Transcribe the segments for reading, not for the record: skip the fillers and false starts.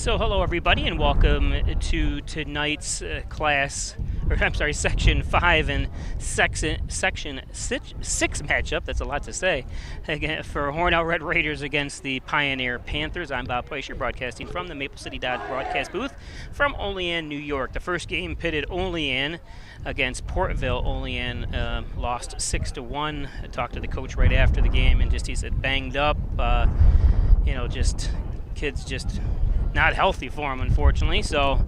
So hello everybody and welcome to tonight's Section 5 and Section 6 matchup. That's a lot to say. Again, for Hornell Red Raiders against the Pioneer Panthers. I'm Bob Pleasure, broadcasting from the Maple City Dodge broadcast booth from Olean, New York. The first game pitted Olean against Portville. Olean lost 6-1. I talked to the coach right after the game, and he said banged up. Kids just not healthy for them, unfortunately. So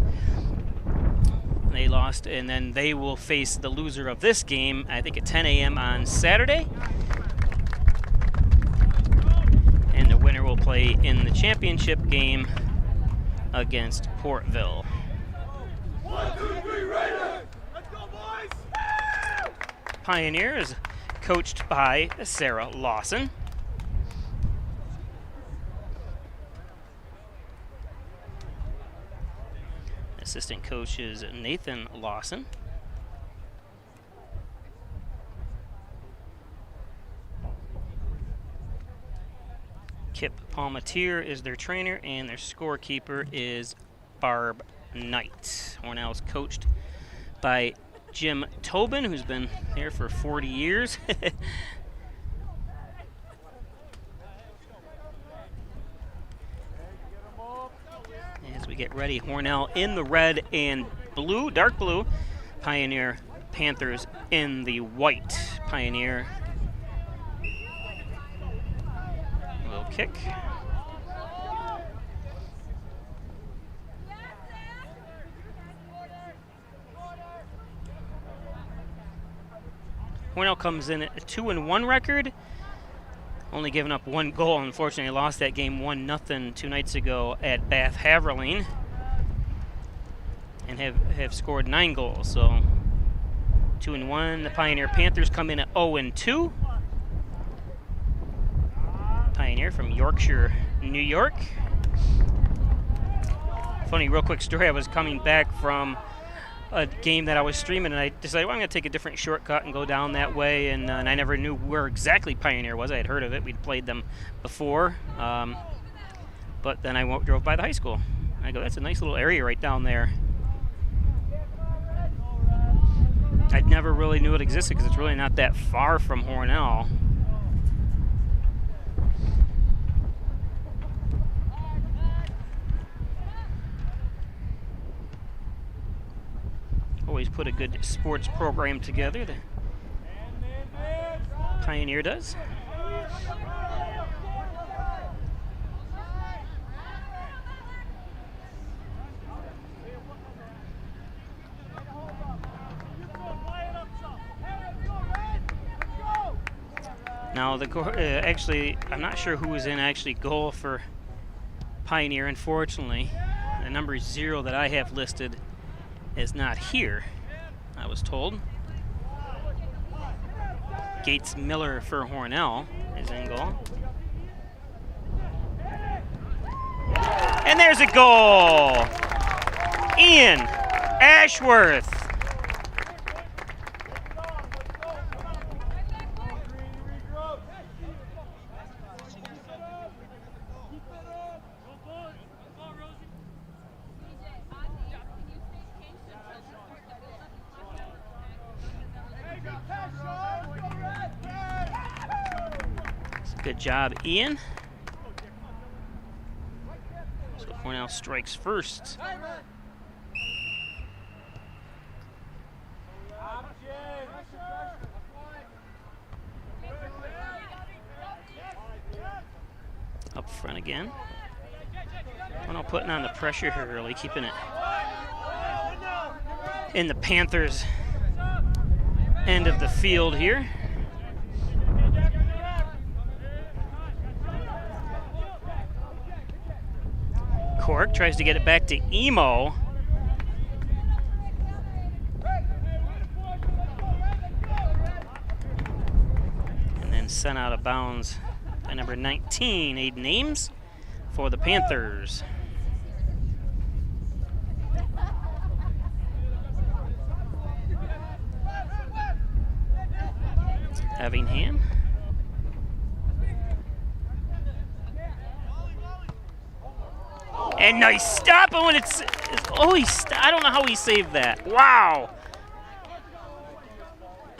they lost, and then they will face the loser of this game, I think, at 10 a.m. on Saturday. And the winner will play in the championship game against Portville. 1, 2, 3, Raiders! Let's go, boys! Pioneer is coached by Sarah Lawson. Assistant coach is Nathan Lawson. Kip Palmatier is their trainer, and their scorekeeper is Barb Knight. Hornell is coached by Jim Tobin, who's been there for 40 years. As we get ready, Hornell in the red and blue, dark blue. Pioneer Panthers in the white. Pioneer will kick. Hornell comes in at a 2-1 record. Only giving up one goal. Unfortunately, lost that game 1-0 2 nights ago at Bath Haverling, and have scored 9 goals. So 2-1. The Pioneer Panthers come in at 0-2. Pioneer from Yorkshire, New York. Funny, real quick story. I was coming back from a game that I was streaming, and I decided, well, I'm going to take a different shortcut and go down that way, and I never knew where exactly Pioneer was. I had heard of it. We'd played them before, but then I drove by the high school. I go, that's a nice little area right down there. I never really knew it existed because it's really not that far from Hornell. Always put a good sports program together. The Pioneer does. Now, actually, I'm not sure who was in goal for Pioneer. Unfortunately, the number 0 that I have listed is not here, I was told. Gates Miller for Hornell is in goal. And there's a goal! Ian Ashworth. Good job, Ian. So Hornell strikes first. Up front again. Hornell putting on the pressure here early, keeping it in the Panthers' end of the field here. Cork tries to get it back to Emo. And then sent out of bounds by number 19, Aiden Ames, for the Panthers. Evingham. And nice stop. And when it's I don't know how he saved that. Wow.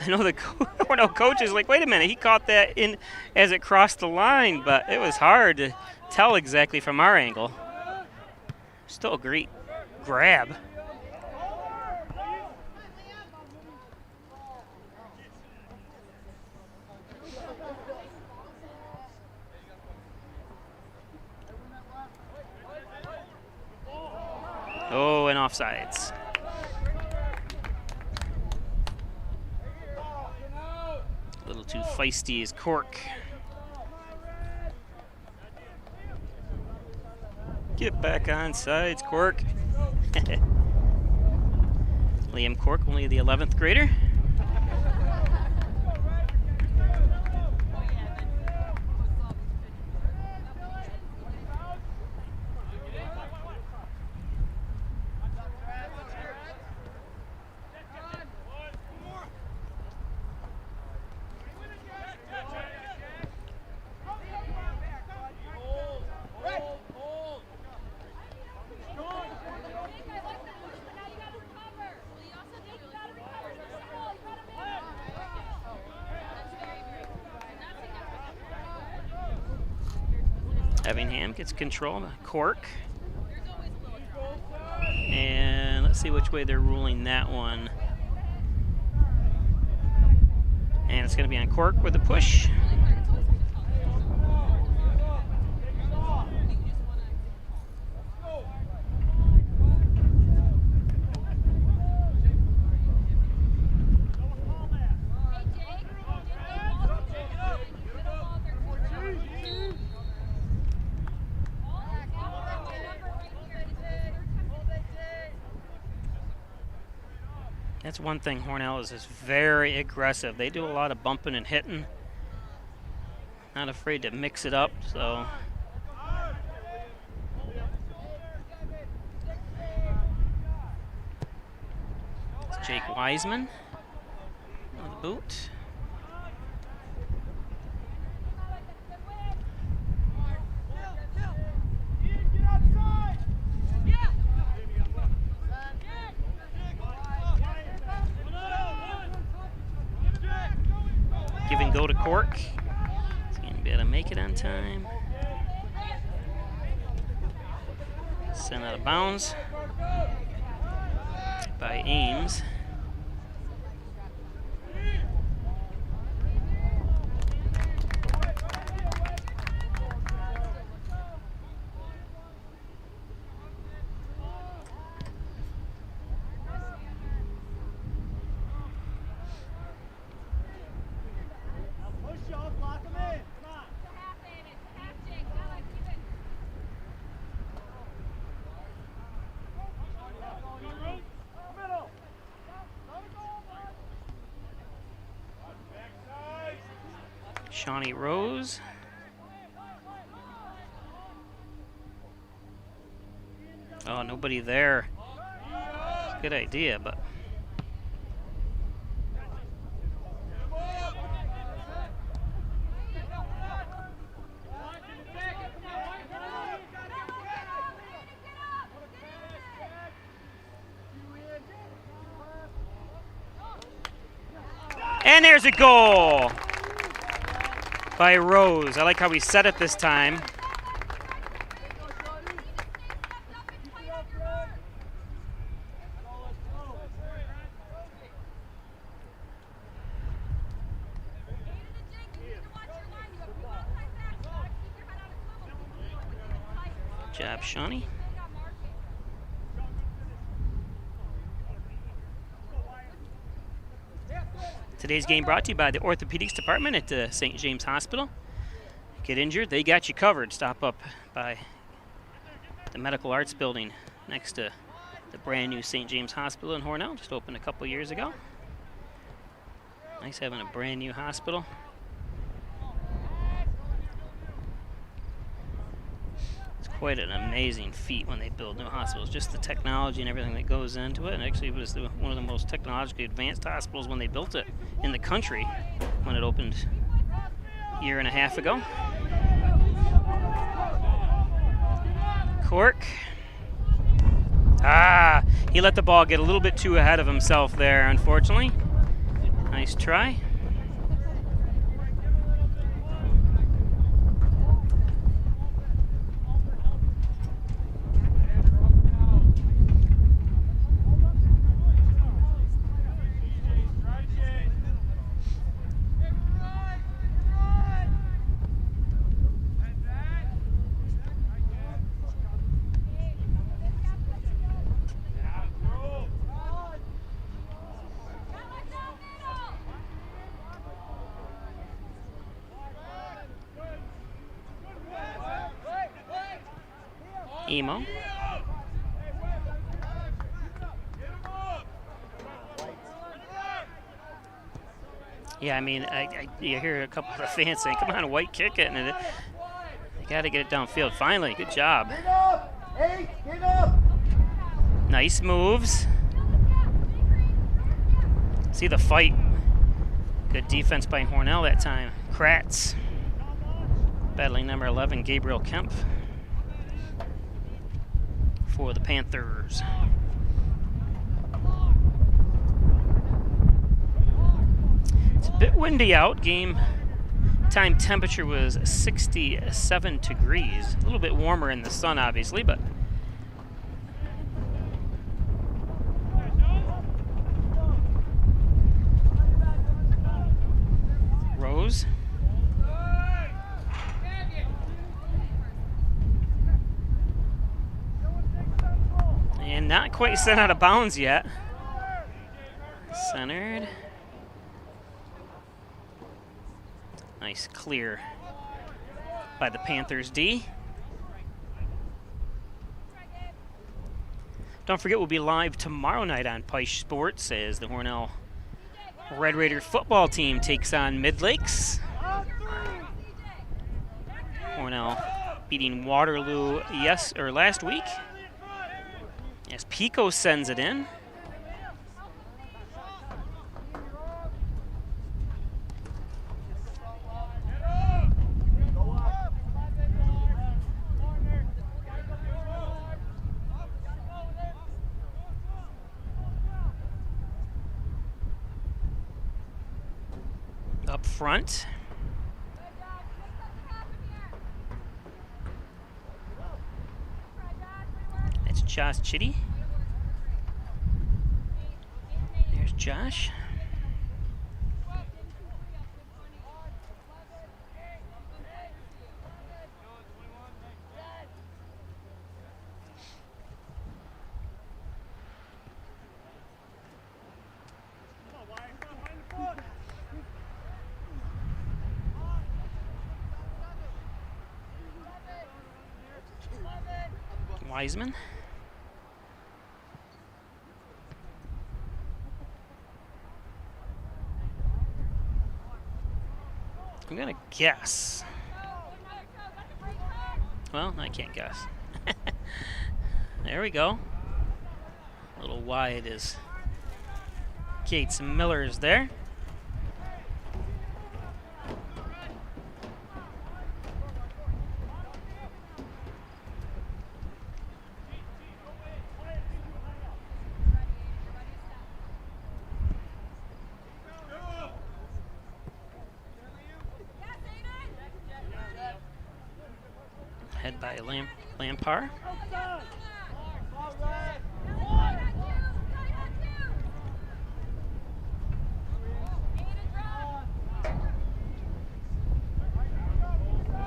I know the Hornell coach is like, wait a minute, he caught that in as it crossed the line, but it was hard to tell exactly from our angle. Still a great grab. Oh, and offsides. A little too feisty is Cork. Get back on sides, Cork. Liam Cork, only the 11th grader. Evingham gets control of Cork. And let's see which way they're ruling that one. And it's going to be on Cork with a push. That's one thing Hornell is very aggressive. They do a lot of bumping and hitting. Not afraid to mix it up, so. It's Jake Wiseman on the boot. Give and go to Cork. He's going to be able to make it on time. Sent out of bounds by Ames. Shawnee Rose. Oh, nobody there. Good idea, but. And there's a goal by Rose. I like how he set it this time. Good job, Shawnee. Today's game brought to you by the Orthopedics Department at St. James Hospital. Get injured, they got you covered. Stop up by the Medical Arts Building next to the brand new St. James Hospital in Hornell. Just opened a couple years ago. Nice having a brand new hospital. It's quite an amazing feat when they build new hospitals. Just the technology and everything that goes into it. And actually it was one of the most technologically advanced hospitals when they built it in the country when it opened a year and a half ago. Cork. He let the ball get a little bit too ahead of himself there, unfortunately. Nice try. Emo. Yeah, I mean, you hear a couple of the fans saying, come on, White, kick it. And you got to get it downfield. Finally, good job. Get up! Hey, get up! Nice moves. See the fight. Good defense by Hornell that time. Kratz. Battling number 11, Gabriel Kemp. For the Panthers. It's a bit windy out. Game time temperature was 67 degrees. A little bit warmer in the sun, obviously, but Rose. And not quite sent out of bounds yet. Centered. Nice clear by the Panthers D. Don't forget, we'll be live tomorrow night on Peisch Sports as the Hornell Red Raider football team takes on Mid-Lakes. Hornell beating Waterloo last week. As Pico sends it in. Up front. That's Josh Chitty. There's Josh. Wiseman. I'm gonna guess. Well, I can't guess. There we go. A little wide is Gates Miller's there. Head by Lampard.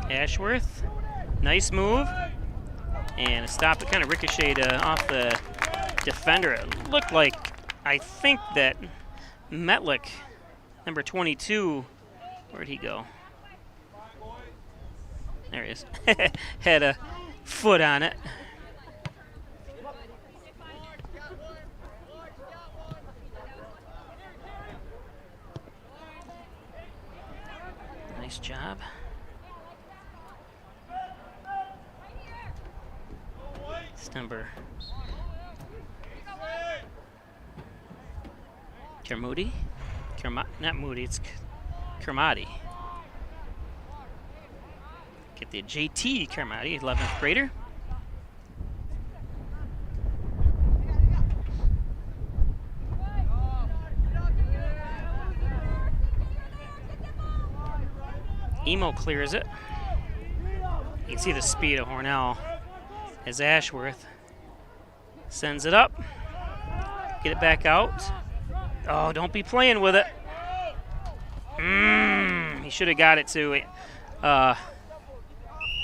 Ashworth, nice move, and a stop. It kind of ricocheted off the defender. It looked like, I think that Metlick, number 22, where'd he go? There he is. Had a foot on it. Nice job. It's number Kermudi? Not Moody, it's Kermati. Get the JT Kermati, 11th grader. Emo clears it. You can see the speed of Hornell as Ashworth sends it up. Get it back out. Oh, don't be playing with it. He should have got it to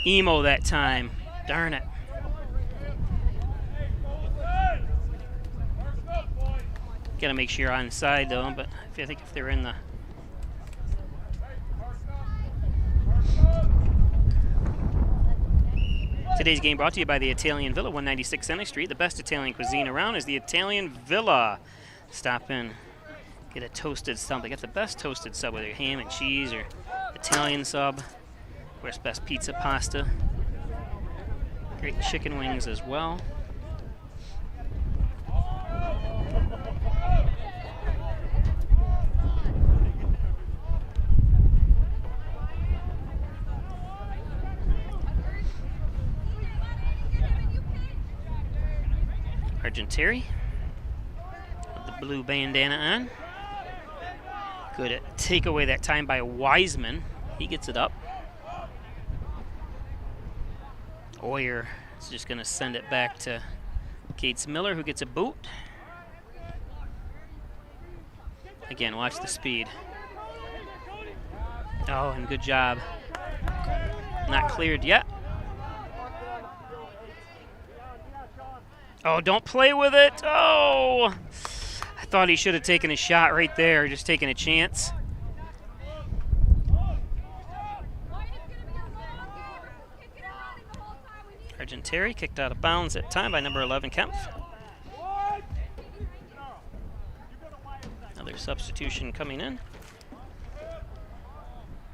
Emo that time. Darn it. Got to make sure you're on side though, but I think if they're in the... Today's game brought to you by the Italian Villa, 196 Center Street. The best Italian cuisine around is the Italian Villa. Stop in, get a toasted sub. They got the best toasted sub, whether ham and cheese or Italian sub. Of course, best pizza, pasta. Great chicken wings as well. Argenteri with the blue bandana on. Good take away that time by Wiseman. He gets it up. Oyer is just going to send it back to Gates Miller, who gets a boot. Again, watch the speed. Oh, and good job. Not cleared yet. Oh, don't play with it. Oh, I thought he should have taken a shot right there, just taking a chance. Argenteri kicked out of bounds at time by number 11, Kempf. Another substitution coming in.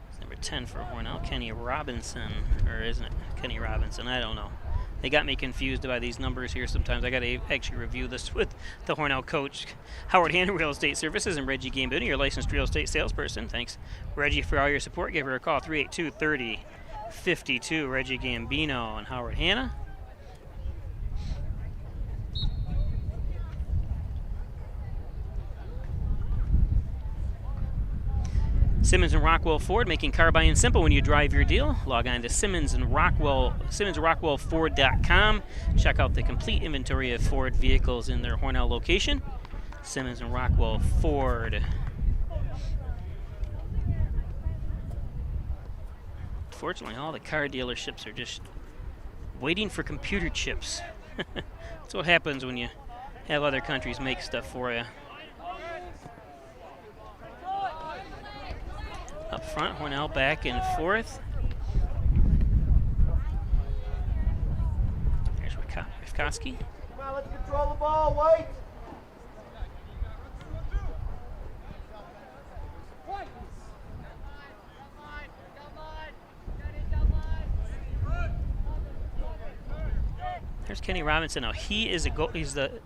It's number 10 for Hornell, Kenny Robinson, or isn't it Kenny Robinson? I don't know. They got me confused by these numbers here sometimes. I got to actually review this with the Hornell coach. Howard Hanna Real Estate Services and Reggie Gambino, your licensed real estate salesperson. Thanks, Reggie, for all your support. Give her a call, 382-3052. Reggie Gambino and Howard Hanna. Simmons and Rockwell Ford, making car buying simple when you drive your deal. Log on to SimmonsRockwellFord.com. Check out the complete inventory of Ford vehicles in their Hornell location. Simmons and Rockwell Ford. Fortunately, all the car dealerships are just waiting for computer chips. That's what happens when you have other countries make stuff for you. Up front, Hornell back and forth. There's Rifkoski. Come on, let's control the ball, White. There's Kenny Robinson. Now he is I don't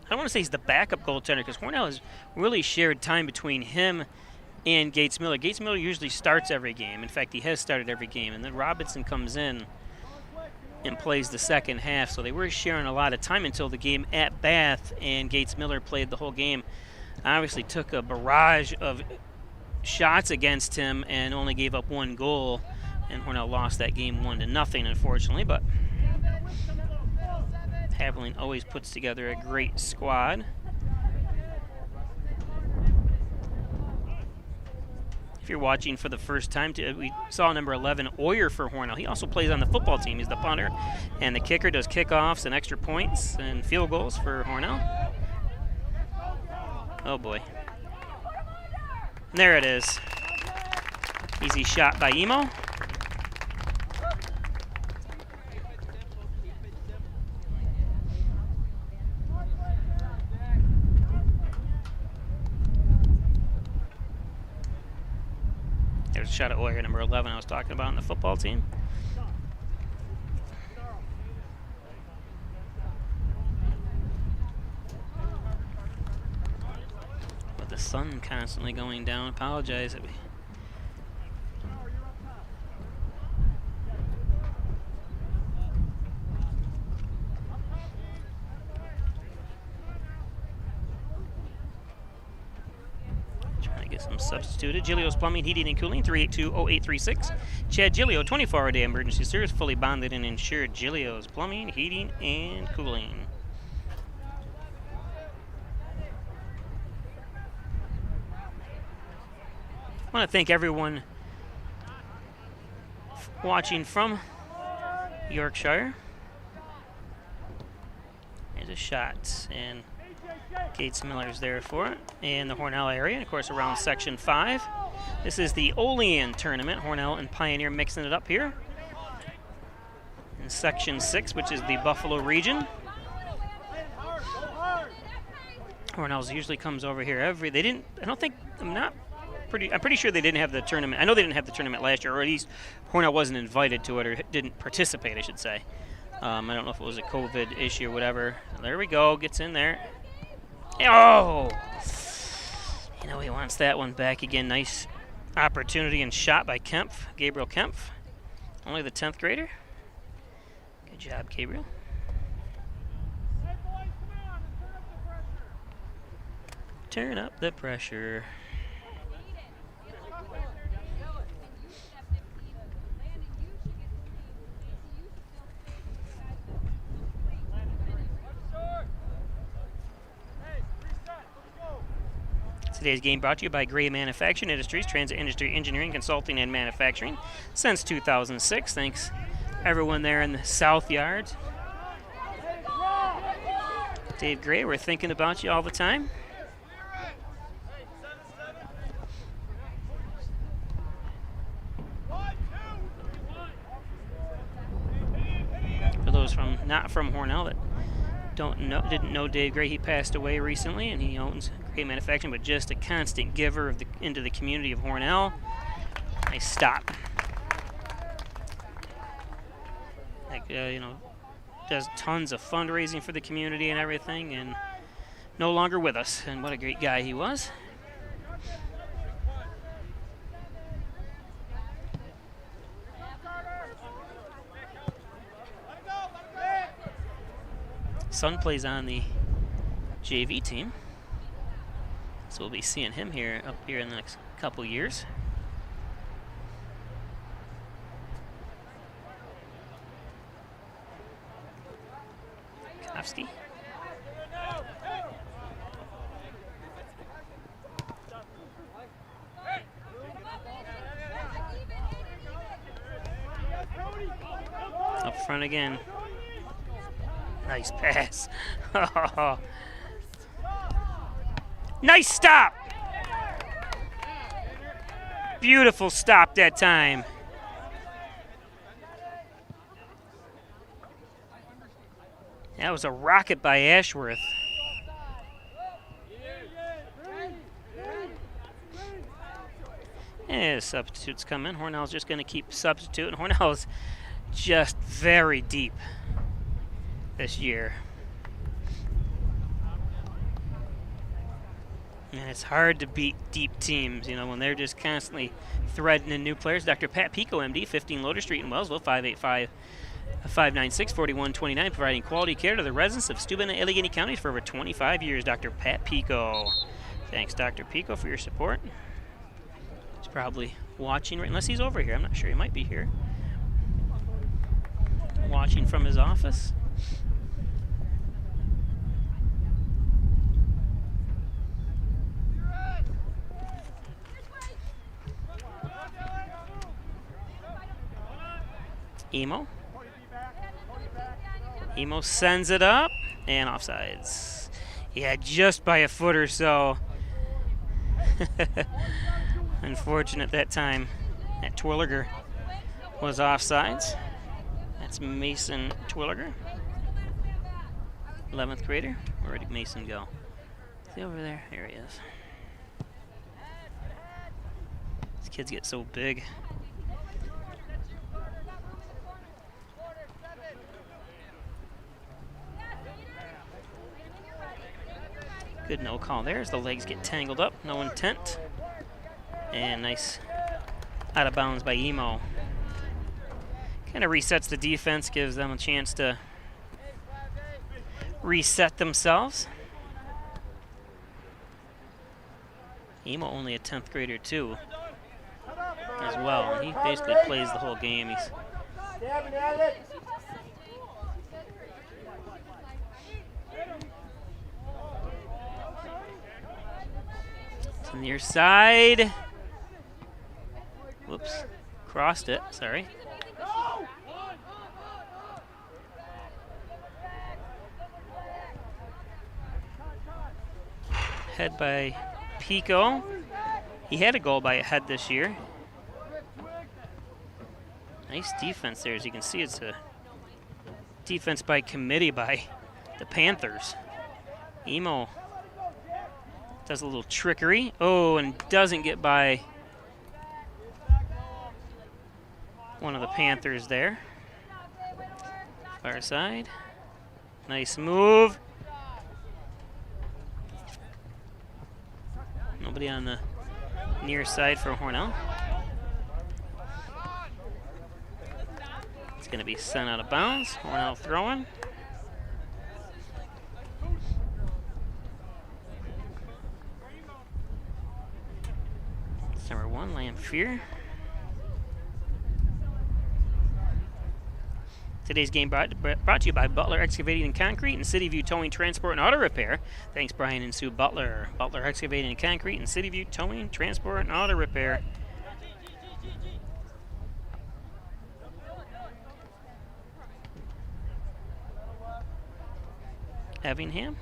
want to say he's the backup goaltender because Hornell has really shared time between him and Gates Miller. Gates Miller usually starts every game. In fact, he has started every game. And then Robinson comes in and plays the second half. So they were sharing a lot of time until the game at Bath, and Gates Miller played the whole game. Obviously took a barrage of shots against him and only gave up one goal. And Hornell lost that game 1-0, unfortunately. But Haviland always puts together a great squad. If you're watching for the first time, we saw number 11, Oyer, for Hornell. He also plays on the football team. He's the punter and the kicker, does kickoffs and extra points and field goals for Hornell. Oh boy. And there it is. Easy shot by Emo. There's a shot at Oyer, number 11, I was talking about on the football team. With the sun constantly going down, apologize. Trying to I guess I'm substituted. Gilio's Plumbing, Heating, and Cooling, 382-0836. Chad Gilio, 24-hour-a-day emergency service, fully bonded and insured. Gilio's Plumbing, Heating, and Cooling. I want to thank everyone watching from Yorkshire. There's a shot, and Gates Miller's there for it. And the Hornell area, and of course around Section 5. This is the Olean tournament. Hornell and Pioneer mixing it up here. In Section 6, which is the Buffalo region. Hornell's usually comes over here I'm pretty sure they didn't have the tournament. I know they didn't have the tournament last year, or at least Hornell wasn't invited to it, or didn't participate, I should say. I don't know if it was a COVID issue or whatever. There we go. Gets in there. Oh! You know, he wants that one back again. Nice opportunity and shot by Kempf, Gabriel Kempf. Only the 10th grader. Good job, Gabriel. Turn up the pressure. Today's game brought to you by Gray Manufacturing Industries, Transit Industry Engineering, Consulting, and Manufacturing since 2006. Thanks, everyone there in the South Yard. Dave Gray, we're thinking about you all the time. For those not from Hornell that didn't know Dave Gray, he passed away recently, and he owns Gray Manufacturing, but just a constant giver into the community of Hornell. Nice stop. Does tons of fundraising for the community and everything, and no longer with us. And what a great guy he was. Son plays on the JV team, so we'll be seeing him up here in the next couple years. Kofsky. Up front again. Nice pass. Nice stop. Beautiful stop that time. That was a rocket by Ashworth. And substitutes come in. Hornell's just going to keep substituting. Hornell's just very deep this year. And it's hard to beat deep teams, when they're just constantly threading in new players. Dr. Pat Pico, MD, 15 Loader Street in Wellsville, 585-596-4129, providing quality care to the residents of Steuben and Allegheny counties for over 25 years. Dr. Pat Pico. Thanks, Dr. Pico, for your support. He's probably watching, unless he's over here. I'm not sure. He might be here. Watching from his office. Emo sends it up, and offsides. Yeah, just by a foot or so. Unfortunate that time. That Twilliger was offsides. That's Mason Twilliger, 11th grader. Where did Mason go? Is he over there? There he is. These kids get so big. Good no call there as the legs get tangled up. No intent. And nice out of bounds by Emo. Kind of resets the defense, gives them a chance to reset themselves. Emo only a 10th grader too, as well. And he basically plays the whole game. He's to the near side. Whoops, crossed it. Sorry. Head by Pico. He had a goal by a head this year. Nice defense there. As you can see, it's a defense by committee by the Panthers. Emo does a little trickery. Oh, and doesn't get by one of the Panthers there. Far side. Nice move. Nobody on the near side for Hornell. It's going to be sent out of bounds. Hornell throwing. It's number 1, Lamphere. Today's game brought to you by Butler Excavating and Concrete and City View Towing, Transport, and Auto Repair. Thanks, Brian and Sue Butler. Butler Excavating and Concrete and City View Towing, Transport, and Auto Repair. Effingham.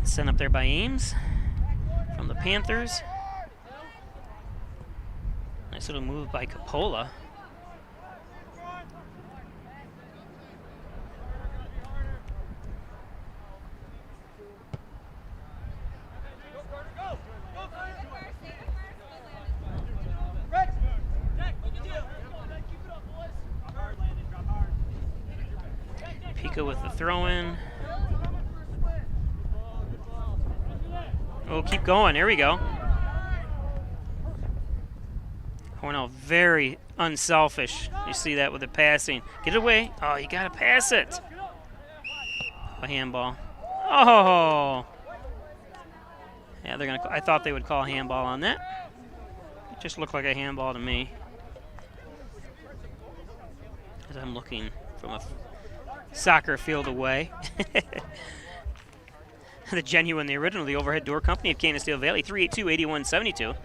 Sent up there by Ames from the Panthers. Nice little move by Capola. Pico with the throw-in. Oh, keep going. There we go. Hornell very unselfish. You see that with the passing. Get it away. Oh, you got to pass it. A handball. Oh. Yeah, they're gonna. I thought they would call handball on that. It just looked like a handball to me. As I'm looking from a soccer field away. The original, the Overhead Door Company of Canisteo Valley, 382-8172. I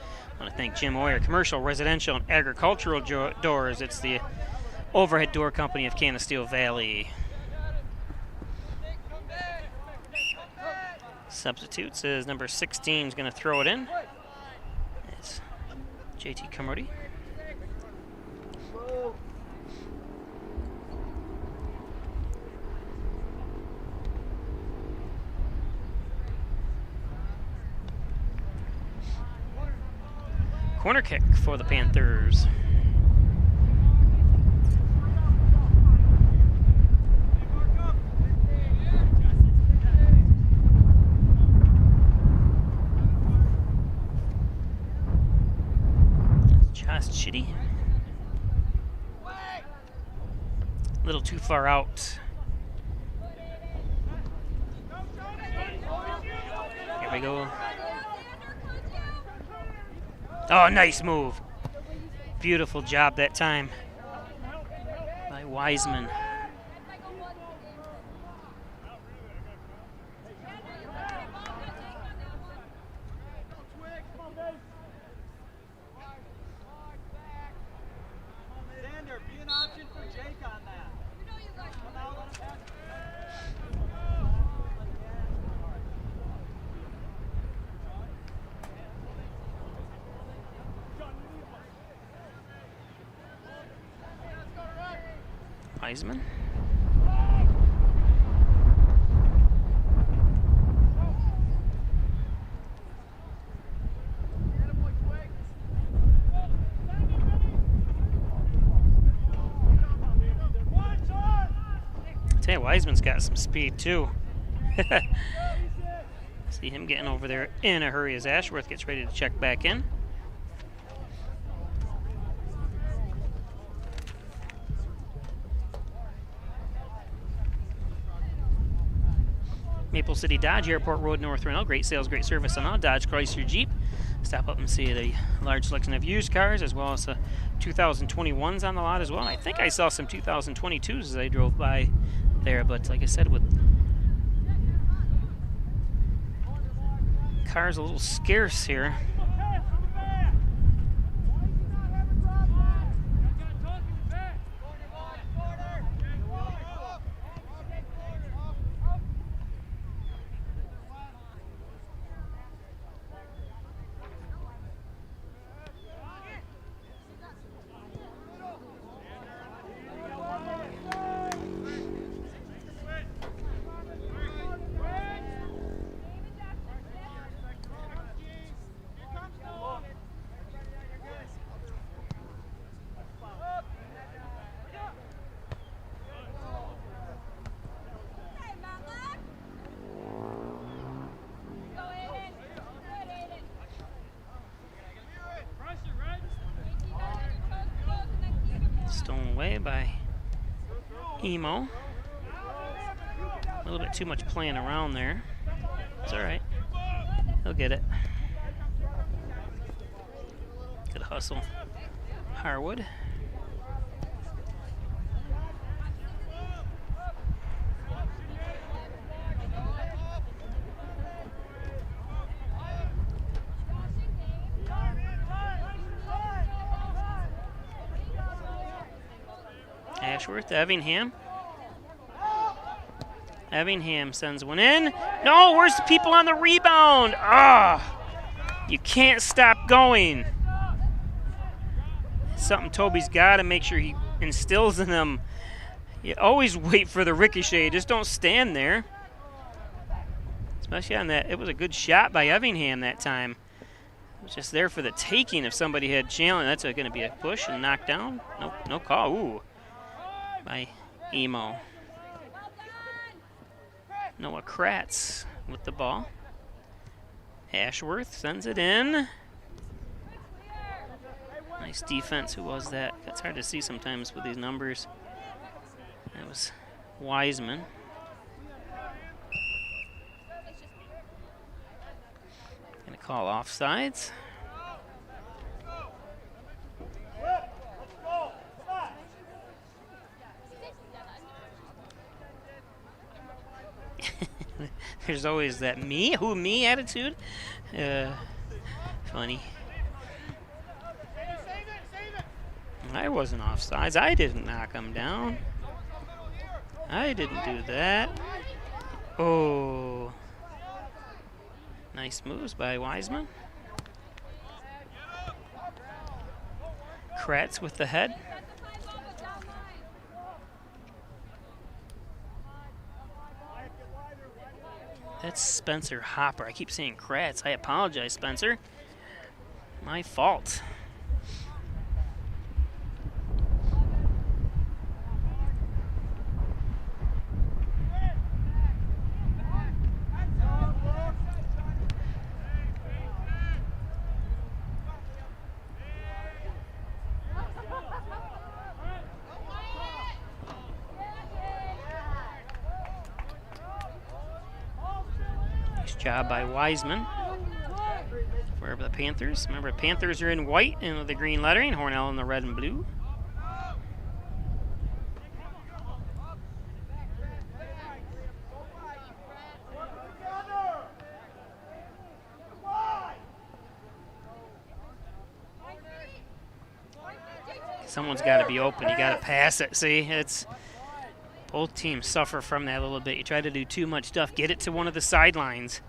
want to thank Jim Oyer, Commercial, Residential, and Agricultural Doors. It's the Overhead Door Company of Canisteo Valley. Substitutes is number 16 is going to throw it in. It's JT Cumrody. Corner kick for the Panthers. Just shitty. A little too far out. Here we go. Oh, nice move. Beautiful job that time by Wiseman. Wiseman. I tell you, Wiseman's got some speed too. See him getting over there in a hurry as Ashworth gets ready to check back in. Maple City Dodge, Airport Road, North Hornell. Great sales, great service on all Dodge, Chrysler, Jeep. Stop up and see the large selection of used cars, as well as the 2021s on the lot as well. I think I saw some 2022s as I drove by there, but like I said, with cars a little scarce here. Stolen away by Emo. A little bit too much playing around there. It's all right. He'll get it. Good hustle. Harwood. Ashworth to Evingham. Evingham sends one in. No, where's the people on the rebound? Ah, you can't stop going. Something Toby's got to make sure he instills in them. You always wait for the ricochet. Just don't stand there. Especially on that. It was a good shot by Evingham that time. It was just there for the taking if somebody had challenged. That's going to be a push and knock down. Nope, no call. Ooh. By Emo. Noah Kratz with the ball. Ashworth sends it in. Nice defense. Who was that? It's hard to see sometimes with these numbers. That was Wiseman. Gonna call offsides. There's always that me? Who, me attitude? Funny. I wasn't offsides. I didn't knock him down. I didn't do that. Oh. Nice moves by Wiseman. Kratz with the head. That's Spencer Hopper. I keep saying Kratz. I apologize, Spencer. My fault. Job by Wiseman for the Panthers. Remember, Panthers are in white and with the green lettering. Hornell in the red and blue. Someone's got to be open. You got to pass it. See, it's both teams suffer from that a little bit. You try to do too much stuff. Get it to one of the sidelines.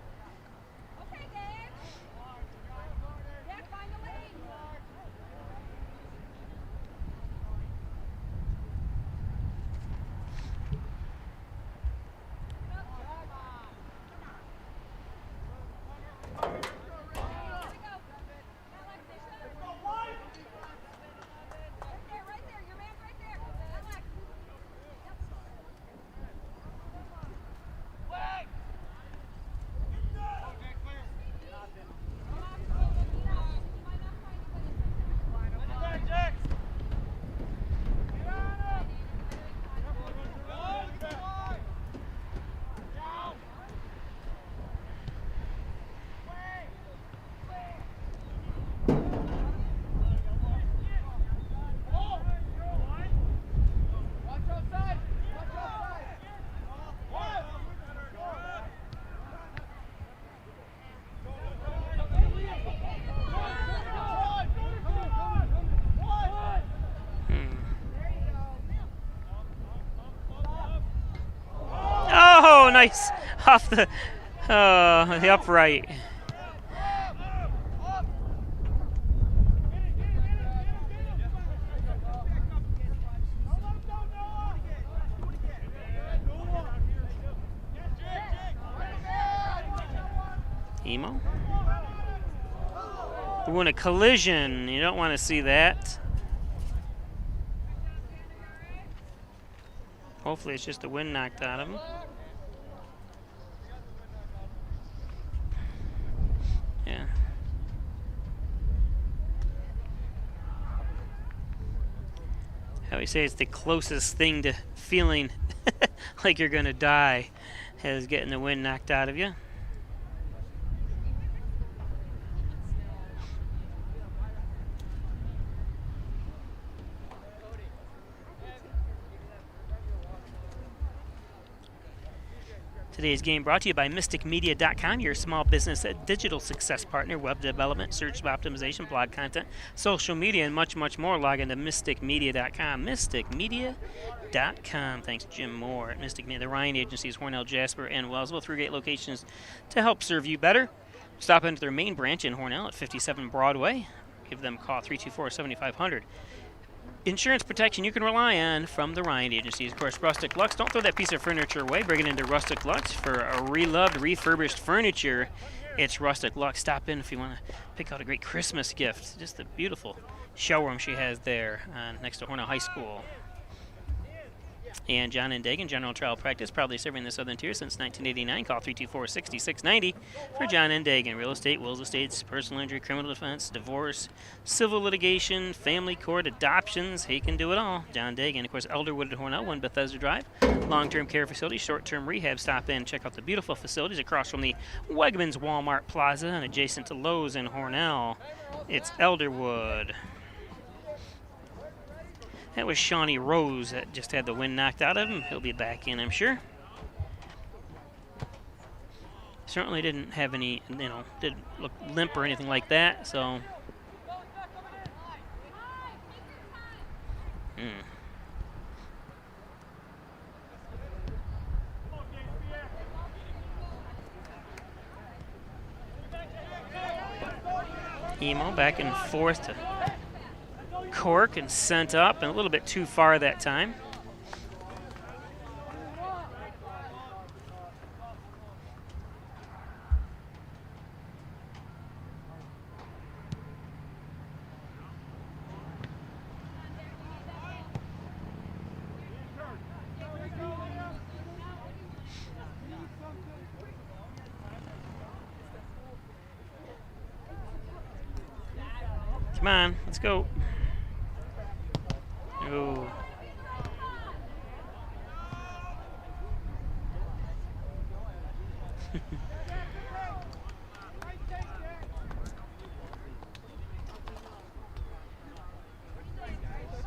Oh, nice. Off the upright. Emo. We want a collision. You don't want to see that. Hopefully it's just the wind knocked out of him. Yeah. How we say it's the closest thing to feeling like you're going to die is getting the wind knocked out of you. Today's game brought to you by MysticMedia.com, your small business digital success partner, web development, search optimization, blog content, social media, and much, much more. Log into MysticMedia.com. MysticMedia.com. Thanks, Jim Moore at Mystic Media. The Ryan agencies, Hornell, Jasper, and Wellsville. 3 great locations to help serve you better. Stop into their main branch in Hornell at 57 Broadway. Give them a call, 324-7500. Insurance protection you can rely on from the Ryan agencies. Of course, Rustic Lux. Don't throw that piece of furniture away. Bring it into Rustic Lux for a reloved, refurbished furniture. It's Rustic Lux. Stop in if you want to pick out a great Christmas gift. Just a beautiful showroom she has there next to Hornell High School. And John and Dagan, General Trial Practice, proudly serving the Southern Tier since 1989. Call 324-6690 for John and Dagan. Real estate, wills, estates, personal injury, criminal defense, divorce, civil litigation, family court, adoptions. He can do it all. John Dagan. Of course, Elderwood at Hornell, 1 Bethesda Drive. Long-term care facility, short-term rehab. Stop in. Check out the beautiful facilities across from the Wegmans Walmart Plaza and adjacent to Lowe's in Hornell. It's Elderwood. That was Shawnee Rose that just had the wind knocked out of him. He'll be back in, I'm sure. Certainly didn't have any, didn't look limp or anything like that, so. Emo back and forth to Cork and sent up and a little bit too far that time. Come on, let's go. Oh.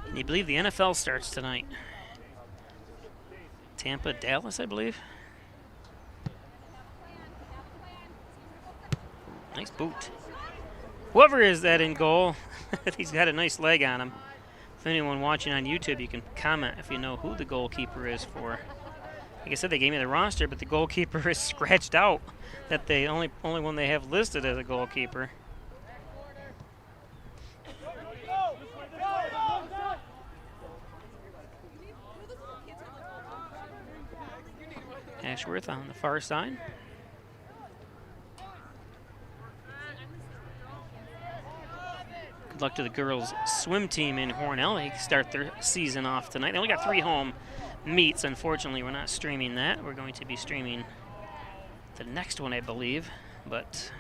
Can you believe the NFL starts tonight? Tampa, Dallas, I believe. Nice boot. Whoever is that in goal, he's got a nice leg on him. If anyone watching on YouTube, you can comment if you know who the goalkeeper is for. Like I said, they gave me the roster, but the goalkeeper is scratched out. That the only one they have listed as a goalkeeper. Ashworth on the far side. Good luck to the girls' swim team in Hornell. They start their season off tonight. They only got 3 home meets. Unfortunately, we're not streaming that. We're going to be streaming the next one, I believe. But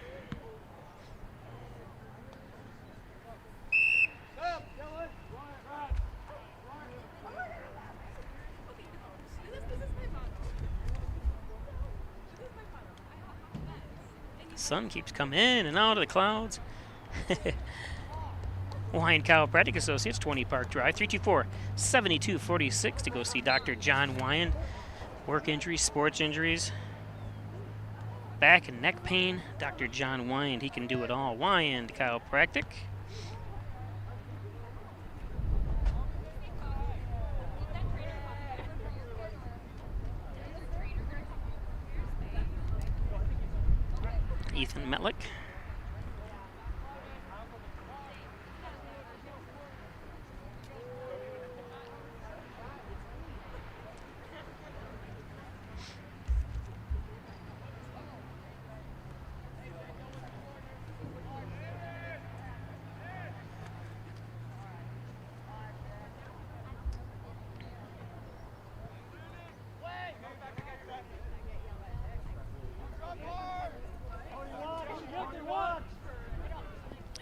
the sun keeps coming in and out of the clouds. Wine Chiropractic Associates, 20 Park Drive, 324-7246 to go see Dr. John Wyan. Work injuries, sports injuries, back and neck pain. Dr. John Wyan, he can do it all. Wyan Chiropractic. Ethan Metlick.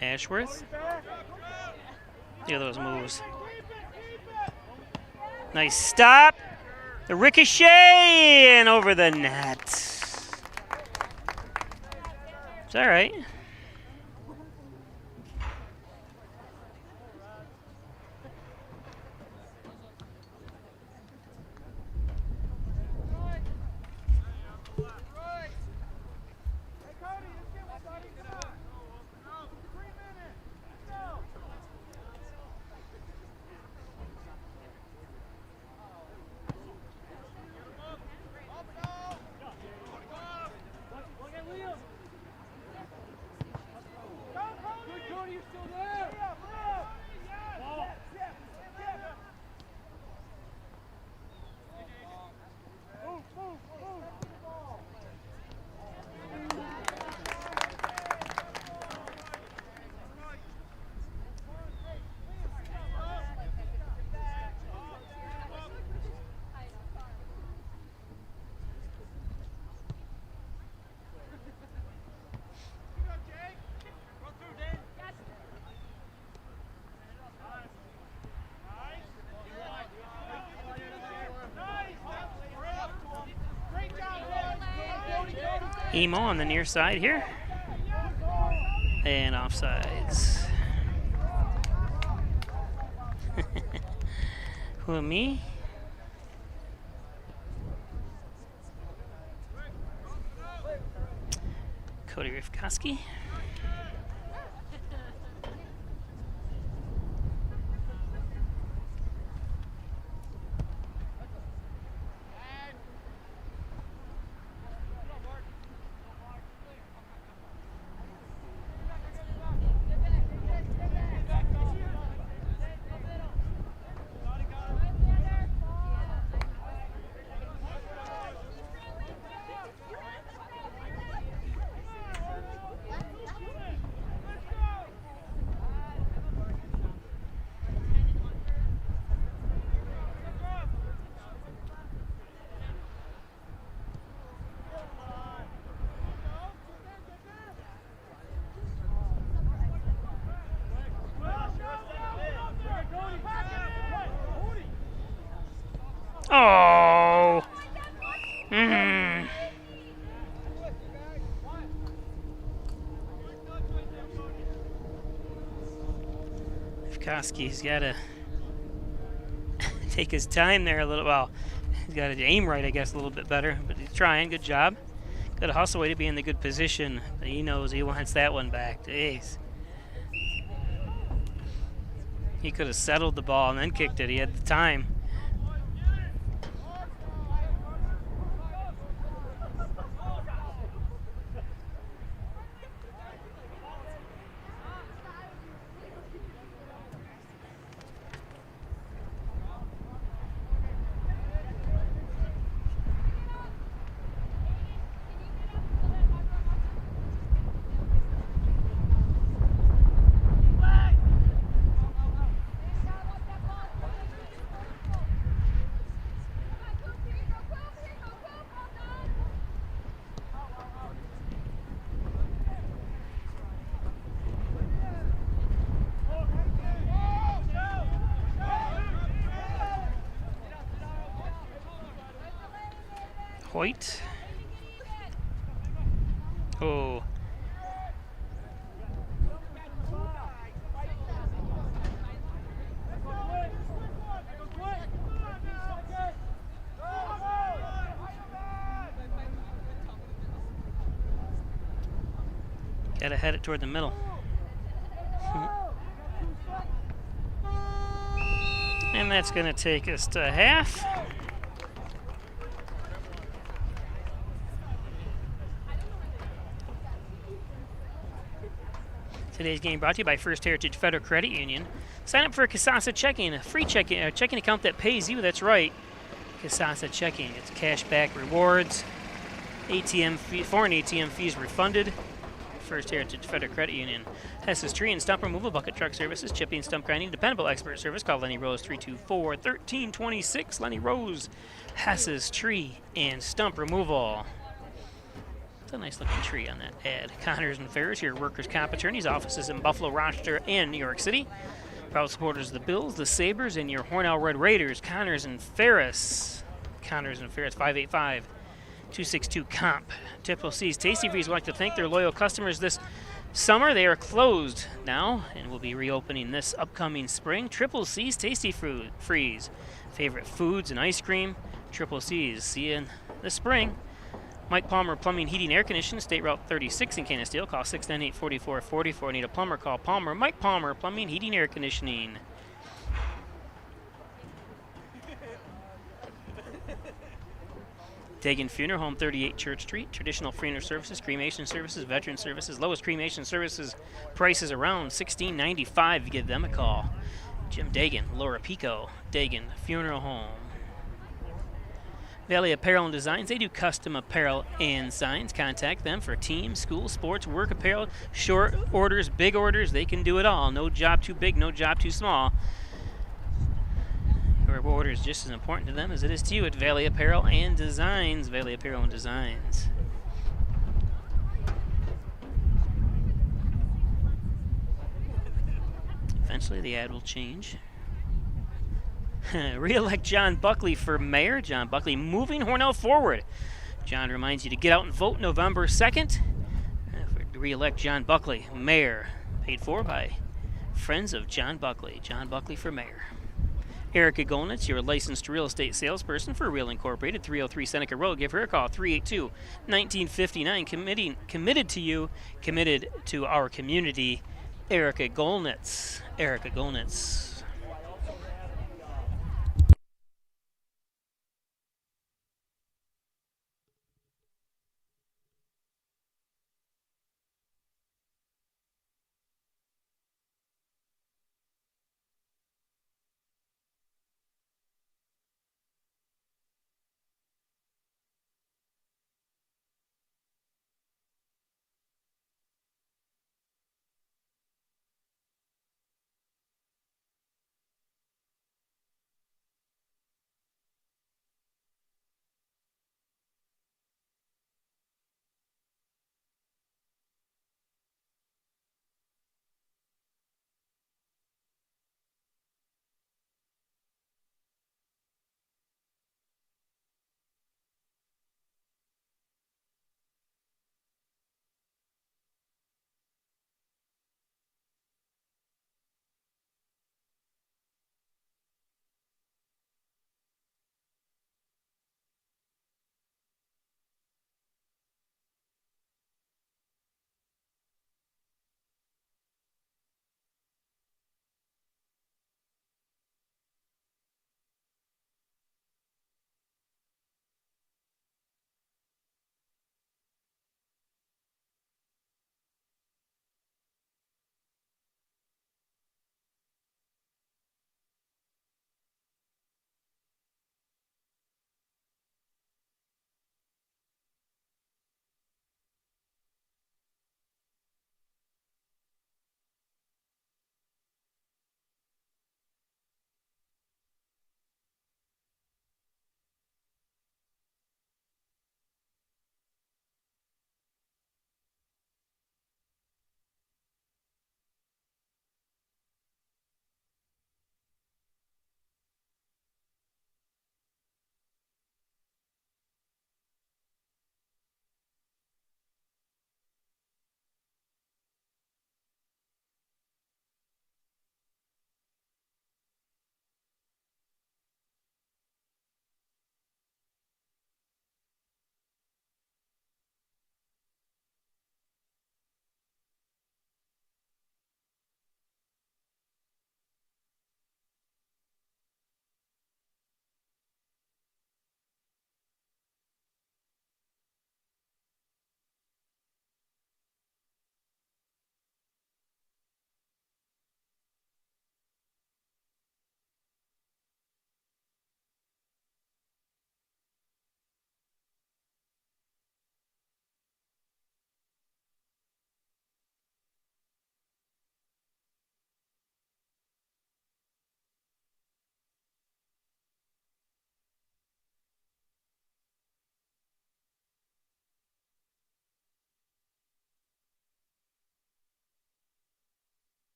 Ashworth. Look at those moves. Nice stop. The ricochet and over the net. It's all right. Emo on the near side here. And offsides. Who, me? Cody Rifkoski. Oh. Rifkoski's got to take his time there a little. Well, he's got to aim right, I guess, a little bit better. But he's trying. Good job. Got to hustle way to be in the good position. But he knows he wants that one back. Jeez. He could have settled the ball and then kicked it. He had the time. Hoyt. Oh. Gotta head it toward the middle. And that's gonna take us to half. Today's game brought to you by First Heritage Federal Credit Union. Sign up for a Kasasa Checking, a free checking account that pays you. That's right, Kasasa Checking. It's cashback rewards, foreign ATM fees refunded. First Heritage Federal Credit Union. Hess's Tree and Stump Removal Bucket Truck Services, chipping, stump grinding, dependable expert service. Call Lenny Rose 324-1326. Lenny Rose, Hess's Tree and Stump Removal. It's a nice looking tree on that ad. Connors and Ferris, your workers' comp attorneys, offices in Buffalo, Rochester, and New York City. Proud supporters of the Bills, the Sabres, and your Hornell Red Raiders. Connors and Ferris. Connors and Ferris, 585-262-COMP. Triple C's Tasty Freeze would like to thank their loyal customers this summer. They are closed now and will be reopening this upcoming spring. Triple C's Tasty Freeze. Favorite foods and ice cream. Triple C's. See you in the spring. Mike Palmer Plumbing, Heating, Air Conditioning, State Route 36 in Canisteel. Call 698-4444. Need a plumber? Call Palmer. Mike Palmer Plumbing, Heating, Air Conditioning. Dagan Funeral Home, 38 Church Street. Traditional funeral services, cremation services, veteran services. Lowest cremation services prices around $16.95. Give them a call. Jim Dagan, Laura Pico, Dagan Funeral Home. Valley Apparel and Designs, they do custom apparel and signs. Contact them for team, school, sports, work apparel, short orders, big orders. They can do it all. No job too big, no job too small. Your order is just as important to them as it is to you at Valley Apparel and Designs. Valley Apparel and Designs. Eventually the ad will change. Re-elect John Buckley for mayor. John Buckley moving Hornell forward. John reminds you to get out and vote November 2nd. Re-elect John Buckley, mayor. Paid for by friends of John Buckley. John Buckley for mayor. Erica Golnitz, your licensed real estate salesperson for Real Incorporated, 303 Seneca Road. Give her a call, 382-1959. Committed to you, committed to our community. Erica Golnitz. Erica Golnitz.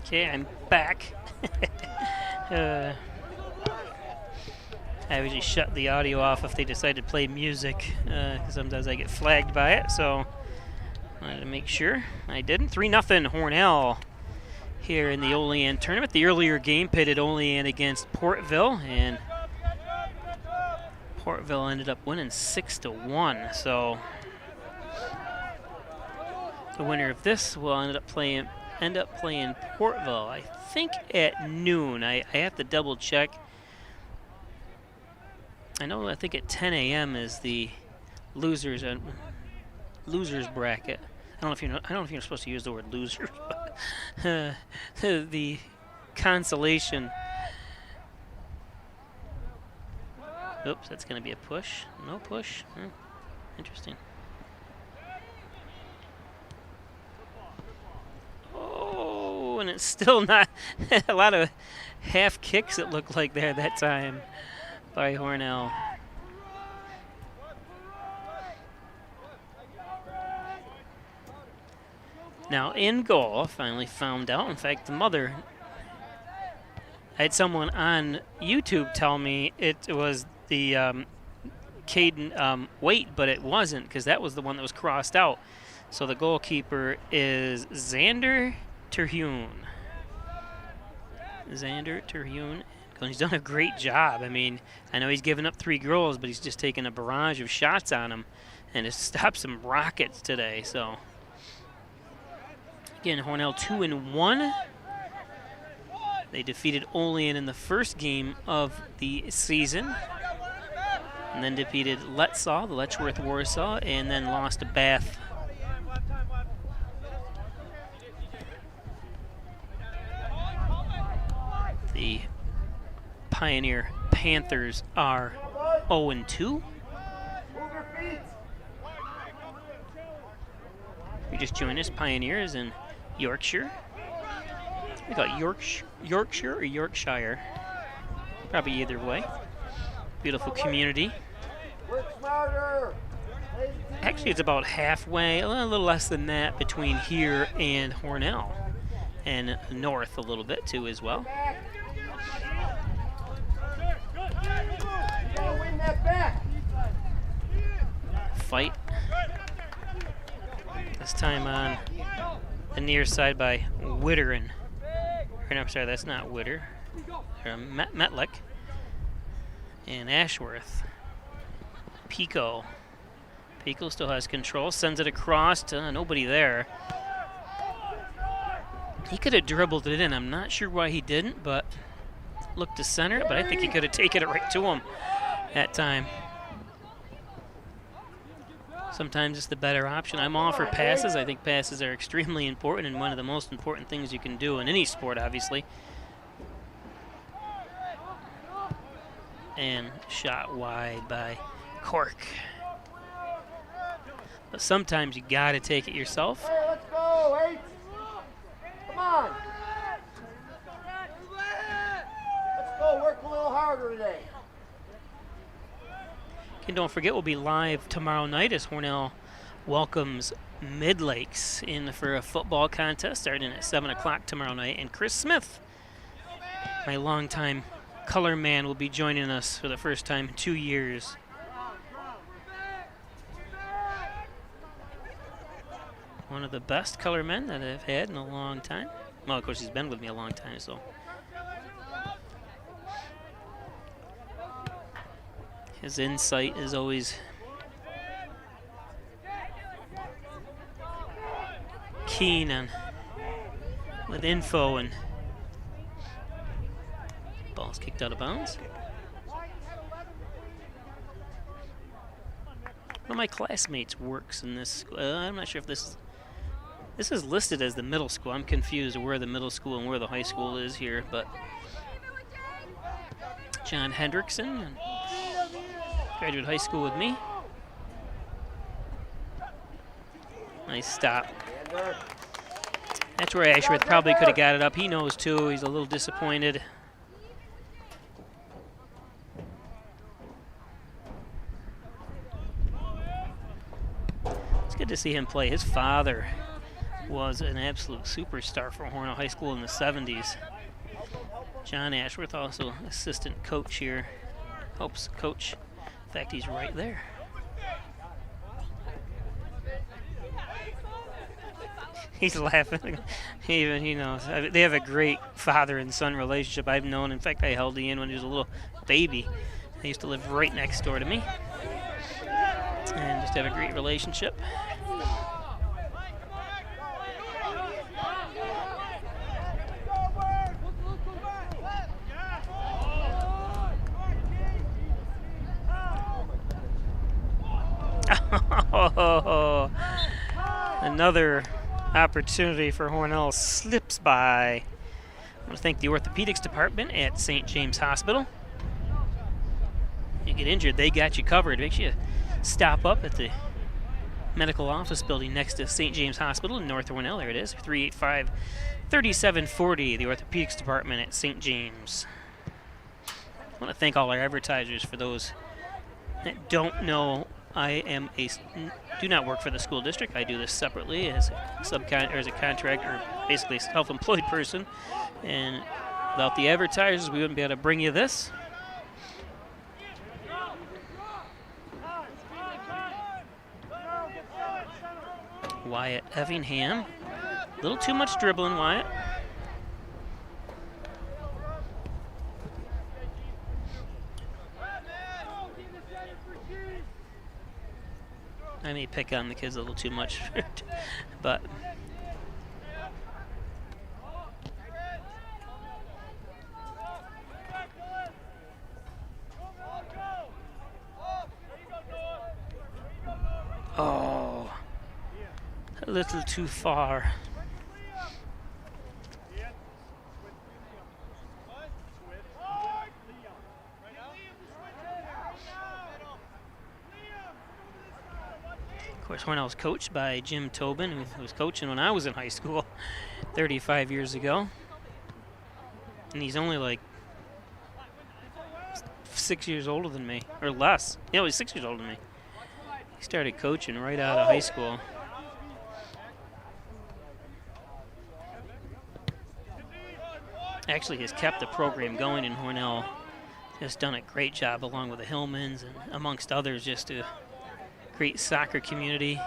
Okay, I'm back. I usually shut the audio off if they decide to play music, because sometimes I get flagged by it, so I wanted to make sure I didn't. 3-0 Hornell here in the Olean tournament. The earlier game pitted Olean against Portville, and Portville ended up winning 6-1, so the winner of this will end up playing Portville, I think, at noon. I have to double check. I think at 10 a.m. is the losers bracket. I don't know if you're supposed to use the word losers, but the consolation. Oops, that's going to be a push. No push. Interesting. Oh, and it's still not a lot of half kicks, it looked like there that time by Hornell. Now in goal, I finally found out. In fact, the mother, I had someone on YouTube tell me it was the Caden Waite, but it wasn't, because that was the one that was crossed out. So the goalkeeper is Xander Terhune. Xander Terhune. He's done a great job. I mean, I know he's given up 3 goals, but he's just taken a barrage of shots on him and has stopped some rockets today. So, again, Hornell 2-1. They defeated Olean in the first game of the season, and then defeated Letsaw, the Letchworth Warsaw, and then lost to Bath. The Pioneer Panthers are 0-2. We just joined us, Pioneers in Yorkshire. We got Yorkshire or Yorkshire. Probably either way. Beautiful community. Actually, it's about halfway, a little less than that, between here and Hornell. And north a little bit, too, as well. Fight. This time on the near side by Witteren. Or no, I'm sorry, that's not Witter. Metlick. And Ashworth. Pico. Pico still has control, sends it across to nobody there. He could have dribbled it in. I'm not sure why he didn't, but looked to center it, but I think he could have taken it right to him that time. Sometimes it's the better option. I'm all for passes. I think passes are extremely important and one of the most important things you can do in any sport, obviously. And shot wide by Cork. But sometimes you got to take it yourself. Hey, let's go, H. Come on. Let's go, work a little harder today. And don't forget, we'll be live tomorrow night as Hornell welcomes Midlakes in for a football contest starting at 7 o'clock tomorrow night. And Chris Smith, my longtime color man, will be joining us for the first time in 2 years. One of the best color men that I've had in a long time. Well, of course, he's been with me a long time, so. His insight is always keen on with info, and ball's kicked out of bounds. One of my classmates works in this school. I'm not sure if this is listed as the middle school. I'm confused where the middle school and where the high school is here, but John Hendrickson graduated high school with me. Nice stop. That's where Ashworth probably could have got it up. He knows too. He's a little disappointed. It's good to see him play. His father was an absolute superstar for Hornell High School in the 70s. John Ashworth, also assistant coach here, helps coach. In fact, he's right there. He's laughing. Even he knows. They have a great father and son relationship. I've known. In fact, I held Ian when he was a little baby. He used to live right next door to me, and just have a great relationship. Another opportunity for Hornell slips by. I want to thank the orthopedics department at St. James Hospital. You get injured, they got you covered. Make sure you stop up at the medical office building next to St. James Hospital in North Hornell. There it is, 385-3740, the orthopedics department at St. James. I want to thank all our advertisers. For those that don't know, I do not work for the school district. I do this separately as a as a contractor, basically a self-employed person. And without the advertisers, we wouldn't be able to bring you this. Wyatt Effingham. A little too much dribbling, Wyatt. I may pick on the kids a little too much, but oh, a little too far. Of course, Hornell was coached by Jim Tobin, who was coaching when I was in high school 35 years ago. And he's only like 6 years older than me, or less. Yeah, he's 6 years older than me. He started coaching right out of high school. Actually has kept the program going in Hornell. Just done a great job along with the Hillmans and amongst others, just to great soccer community.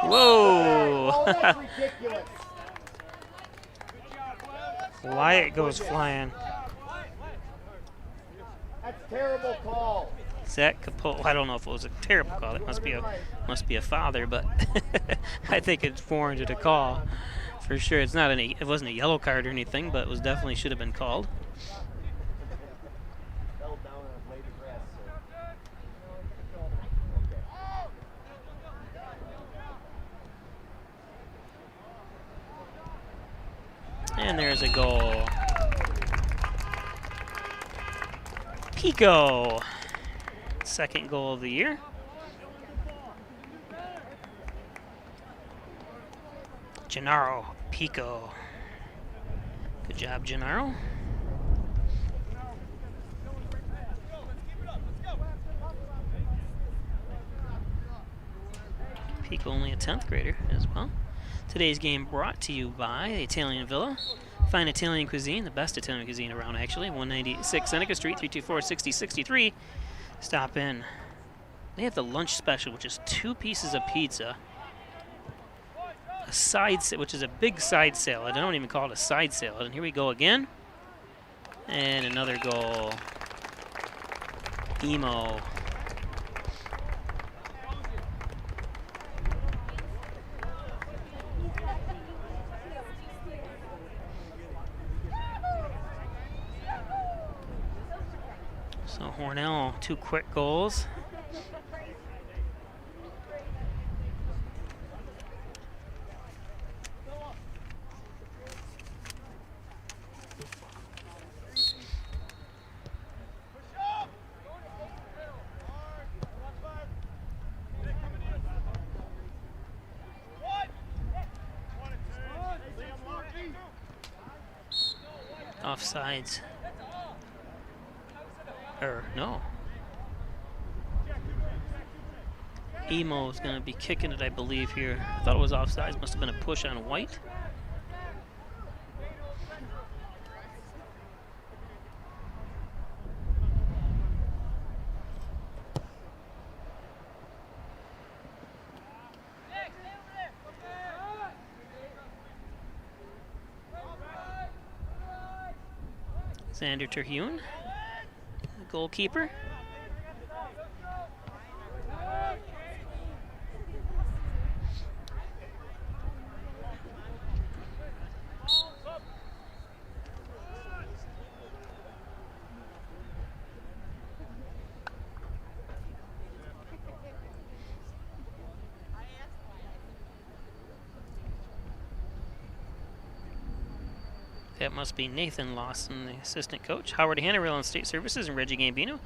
Whoa! Wyatt goes flying. That's a terrible call. Zach Capote. I don't know if it was a terrible call. It must be a father, but I think it's warranted a call for sure. It's not it wasn't a yellow card or anything, but it was definitely should have been called. And there's a goal. Pico. Second goal of the year. Gennaro Pico. Good job, Gennaro. Pico only a 10th grader as well. Today's game brought to you by the Italian Villa. Fine Italian cuisine, the best Italian cuisine around actually. 196 Seneca Street, 324-6063. Stop in. They have the lunch special, which is 2 pieces of pizza, a side sale, which is a big side salad. I don't even call it a side salad. And here we go again. And another goal. Emo. So Hornell, 2 quick goals. Offsides. Or, no. Emo is going to be kicking it, I believe, here. I thought it was offsides. Must have been a push on White. Xander Terhune, the goalkeeper. That must be Nathan Lawson, the assistant coach. Howard Hanna, Real Estate Services, and Reggie Gambino,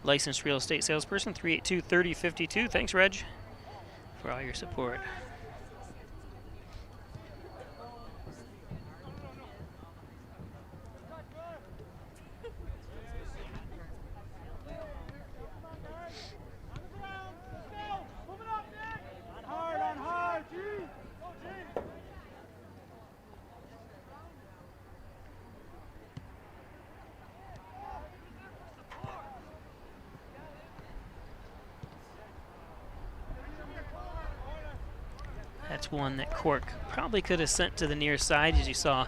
licensed real estate salesperson, 382-3052. Thanks, Reg, for all your support. That's one that Cork probably could have sent to the near side, as you saw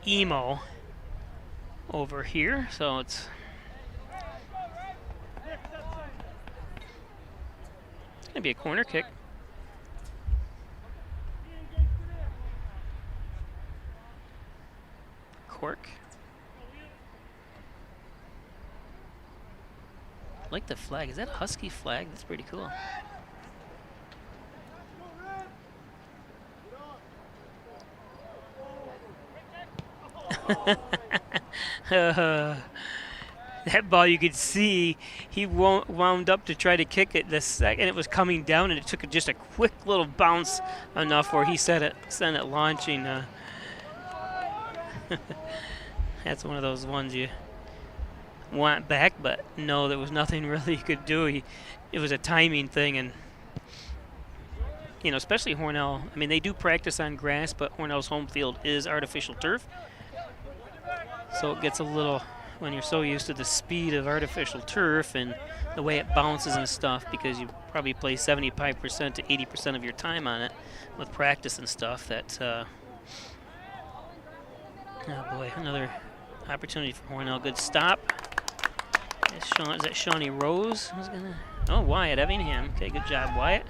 Emo over here. So it's going to be a corner kick. Cork. I like the flag. Is that a Husky flag? That's pretty cool. That ball, you could see he wound up to try to kick it the second it was coming down, and it took just a quick little bounce enough where he sent it launching. That's one of those ones you want back, but no, there was nothing really you could do. It was a timing thing, and especially Hornell. I mean, they do practice on grass, but Hornell's home field is artificial turf. So it gets a little, when you're so used to the speed of artificial turf and the way it bounces and stuff, because you probably play 75% to 80% of your time on it with practice and stuff, that, oh boy, another opportunity for Hornell. Good stop. Is that Shawnee Rose? Who's gonna, oh, Wyatt Evingham. Okay, good job, Wyatt.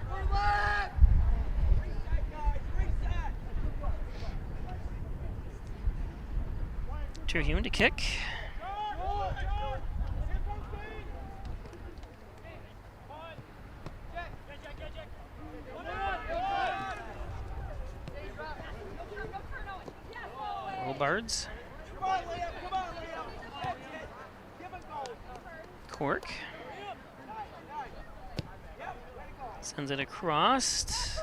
Terhune to kick. Robards. Cork. Sends it across.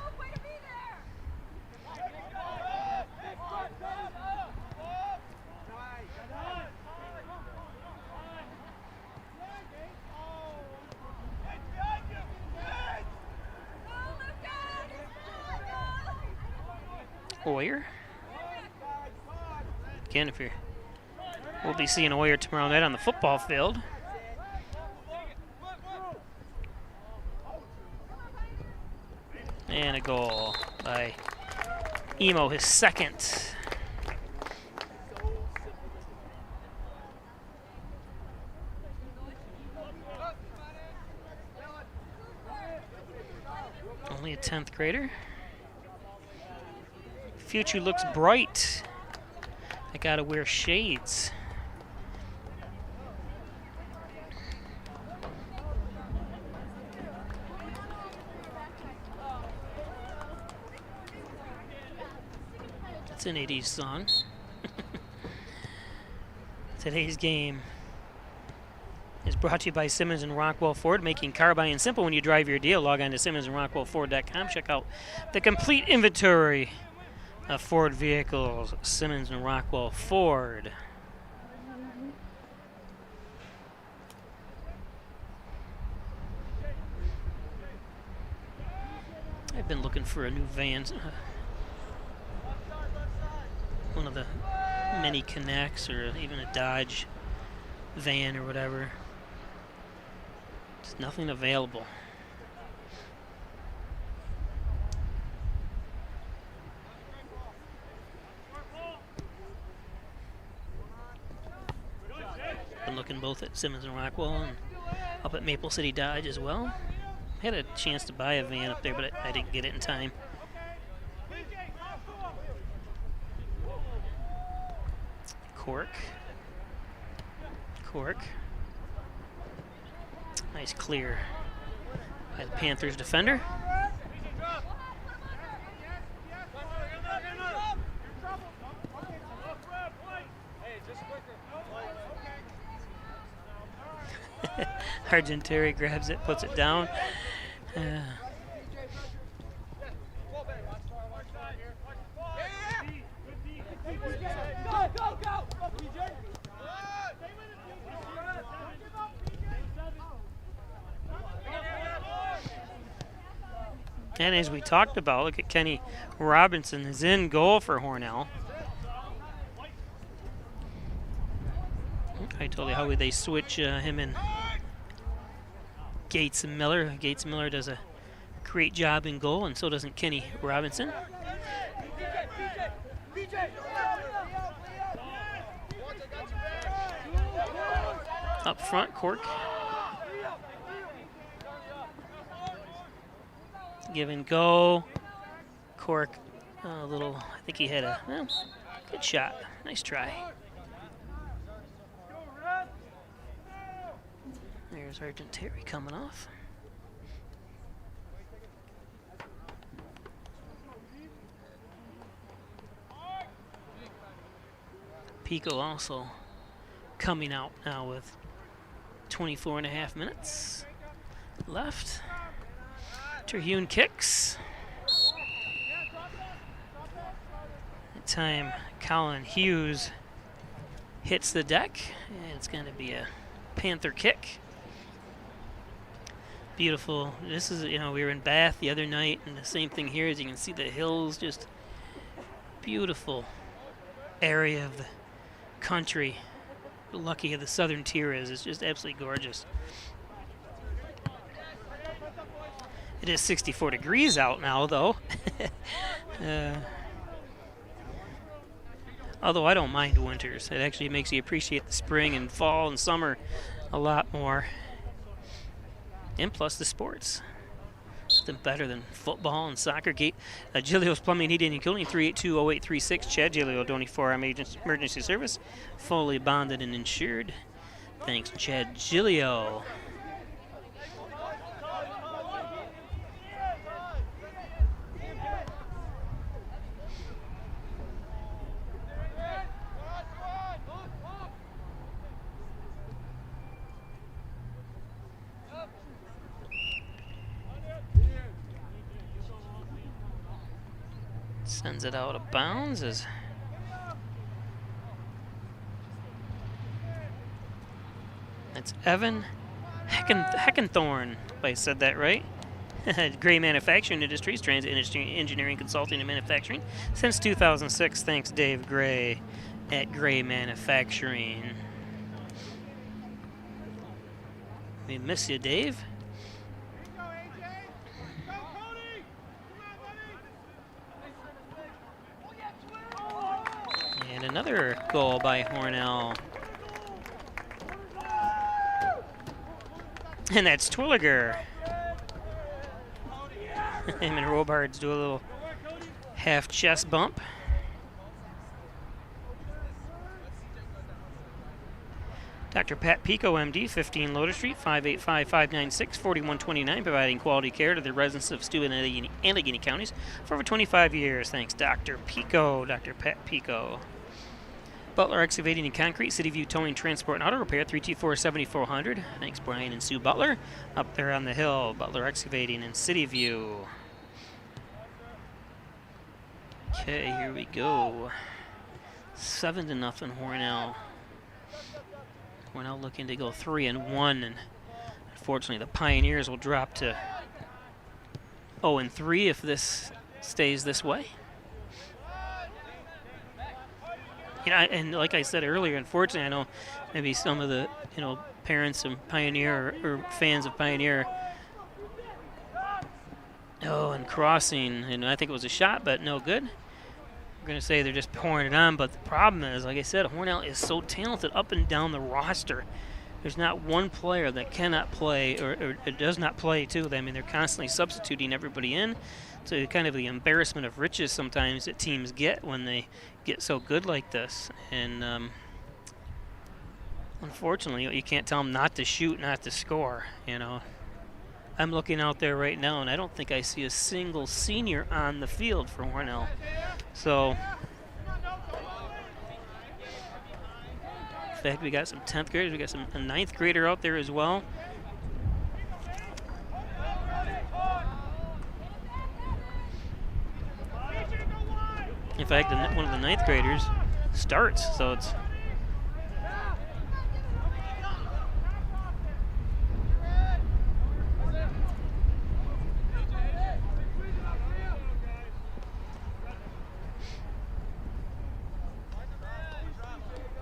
Oyer. Again, we'll be seeing Oyer tomorrow night on the football field. And a goal by Emo, his second. Only a 10th grader. Future looks bright. I gotta wear shades. It's an 80s song. Today's game is brought to you by Simmons and Rockwell Ford, making car buying simple when you drive your deal. Log on to SimmonsandRockwellFord.com. Check out the complete inventory of Ford vehicles. Simmons and Rockwell Ford. been looking for a new van. One of the mini Connects or even a Dodge van or whatever. Just nothing available. Been looking both at Simmons and Rockwell and up at Maple City Dodge as well. Had a chance to buy a van up there, but I didn't get it in time. Cork. Nice clear by the Panthers defender. Argenteri grabs it, puts it down. And as we talked about, look at Kenny Robinson is in goal for Hornell. I told you how they switch him and Gates and Miller. Gates and Miller does a great job in goal, and so doesn't Kenny Robinson. Up front, Cork. Give and go. Cork, a little, I think he had a good shot. Nice try. There's Argenteri coming off. Pico also coming out now with 24.5 minutes left. Terhune kicks. That time Colin Hughes hits the deck, and it's going to be a Panther kick. Beautiful. This is, we were in Bath the other night, and the same thing here. As you can see, the hills, just beautiful area of the country. Lucky the southern tier is. It's just absolutely gorgeous. It is 64 degrees out now, though. Although I don't mind winters. It actually makes you appreciate the spring and fall and summer a lot more. And plus the sports. Nothing better than football and soccer. Giglio's Plumbing, Heating, and Cooling, 382-0836. Chad Giglio, 24-hour emergency service. Fully bonded and insured. Thanks, Chad Giglio. Sends it out of bounds as it's Evan Heckenthorn, if I said that right. Gray Manufacturing Industries, Transit Industry, Engineering, Consulting, and Manufacturing. Since 2006, thanks Dave Gray at Gray Manufacturing. We miss you, Dave. And another goal by Hornell. And that's Twilliger. Him and Robards do a little half chest bump. Dr. Pat Pico, MD, 15 Loader Street, 585-596-4129, providing quality care to the residents of Steuben and Allegheny counties for over 25 years. Thanks, Dr. Pico, Dr. Pat Pico. Butler Excavating and Concrete, City View Towing, Transport, and Auto Repair, 324-7400. Thanks, Brian and Sue Butler. Up there on the hill, Butler Excavating in City View. Okay, here we go. 7-0 Hornell. Hornell looking to go 3-1, and unfortunately the Pioneers will drop to 0-3 if this stays this way. And like I said earlier, unfortunately, I know maybe some of the parents of Pioneer or fans of Pioneer. Oh, and crossing, and I think it was a shot, but no good. We're going to say they're just pouring it on, but the problem is, like I said, Hornell is so talented up and down the roster. There's not one player that cannot play or does not play, too. I mean, they're constantly substituting everybody in. So kind of the embarrassment of riches sometimes that teams get when they get so good like this. And unfortunately, you can't tell them not to shoot, not to score, I'm looking out there right now, and I don't think I see a single senior on the field for Hornell. So, in fact, we got some 10th graders. We got a 9th grader out there as well. In fact, one of the 9th graders starts, so it's...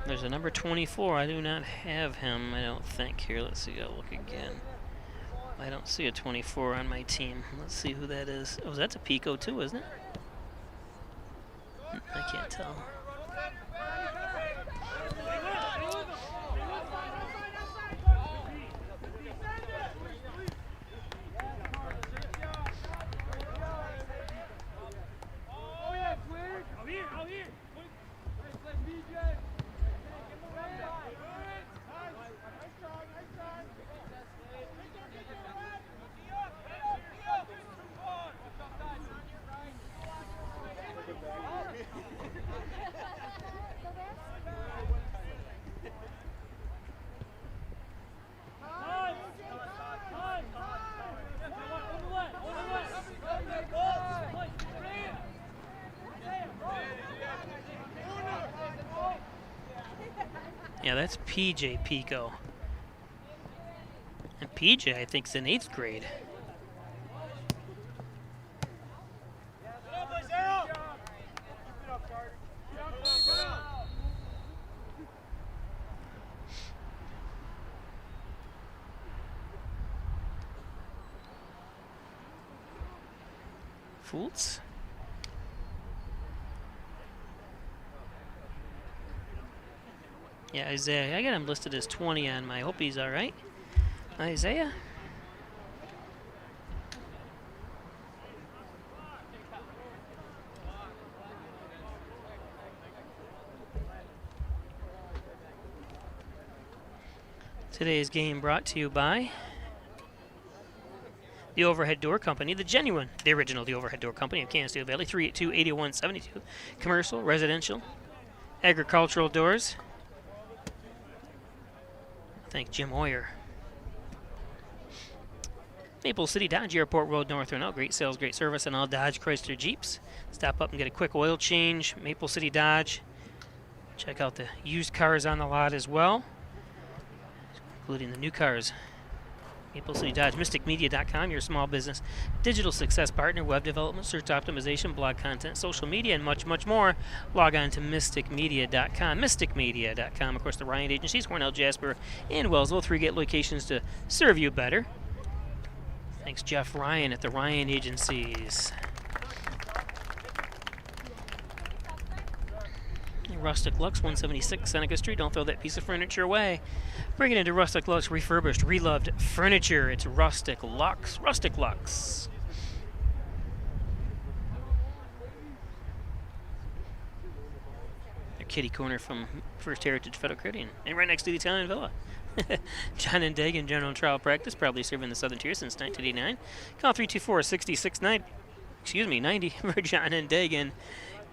There's a number 24. I do not have him, I don't think. Here, let's see. I'll look again. I don't see a 24 on my team. Let's see who that is. Oh, that's a Pico too, isn't it? I can't tell. Yeah, that's PJ Pico. And PJ, I think, is in 8th grade. Fultz. Yeah, Isaiah. I got him listed as 20 on my. I hope he's all right. Isaiah. Today's game brought to you by the Overhead Door Company, the genuine, the original, the Overhead Door Company of Canasteel Valley, 382-8172. Commercial, residential, agricultural doors. Thank Jim Hoyer. Maple City Dodge, Airport Road, North Hornell. Great sales, great service, and all Dodge Chrysler Jeeps. Stop up and get a quick oil change. Maple City Dodge. Check out the used cars on the lot as well, including the new cars. Maple City Dodge, mysticmedia.com, your small business digital success partner, web development, search optimization, blog content, social media, and much, much more. Log on to mysticmedia.com, mysticmedia.com. Of course, the Ryan Agencies, Hornell, Jasper, and Wellsville, 3 great locations to serve you better. Thanks, Jeff Ryan at the Ryan Agencies. Rustic Lux, 176 Seneca Street. Don't throw that piece of furniture away. Bring it into Rustic Lux, refurbished, reloved furniture. It's Rustic Lux. Rustic Lux. A kitty corner from First Heritage Federal Credit, and right next to the Italian Villa. John and Dagan, General Trial Practice, probably serving the Southern Tier since 1989. Call 324-6690 for John and Dagan.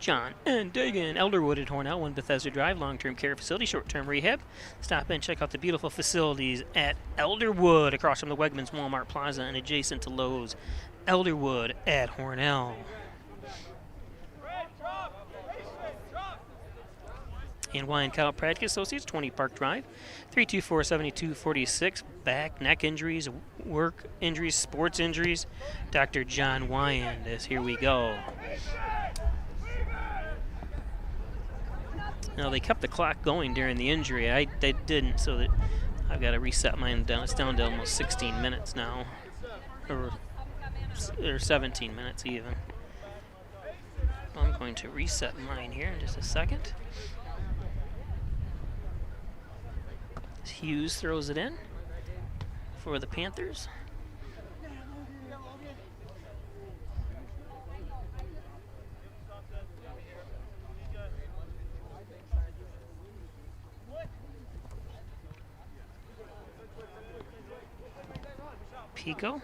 John and Dagan, Elderwood at Hornell, 1 Bethesda Drive, long-term care facility, short-term rehab. Stop in, check out the beautiful facilities at Elderwood, across from the Wegmans Walmart Plaza and adjacent to Lowe's. Elderwood at Hornell. and Wine Chiropractic Associates, 20 Park Drive, 324-7246. Back, neck injuries, work injuries, sports injuries. Dr. John Wyand is here we go. Now, they kept the clock going during the injury. They didn't, so that I've got to reset mine down. It's down to almost 16 minutes now, or 17 minutes even. I'm going to reset mine here in just a second. Hughes throws it in for the Panthers. Pico.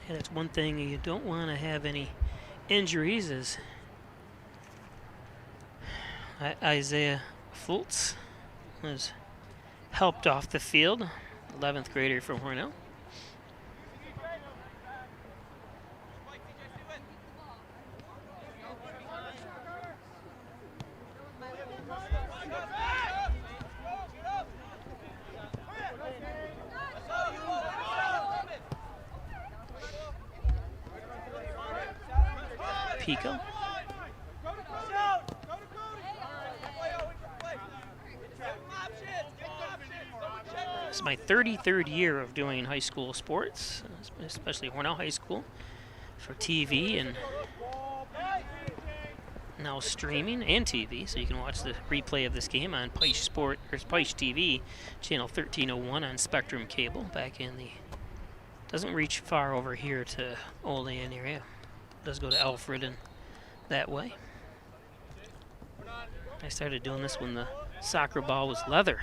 And that's one thing you don't want to have any injuries is Isaiah Fultz was helped off the field, 11th grader from Hornell. Pico. It's my 33rd year of doing high school sports, especially Hornell High School, for TV and now streaming and TV, so you can watch the replay of this game on Peisch TV, channel 1301 on Spectrum Cable. Back in the doesn't reach far over here to Olean area. It does go to Alfred and that way. I started doing this when the soccer ball was leather.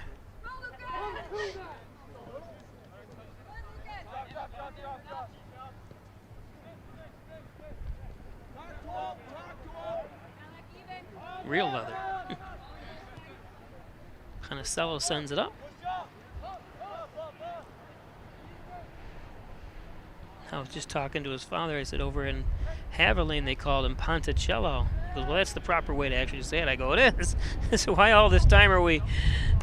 Real leather. Canicello sends it up. I was just talking to his father. I said over in Haverlane they called him Ponticello. He goes, well, that's the proper way to actually say it. I go, it is. So why all this time are we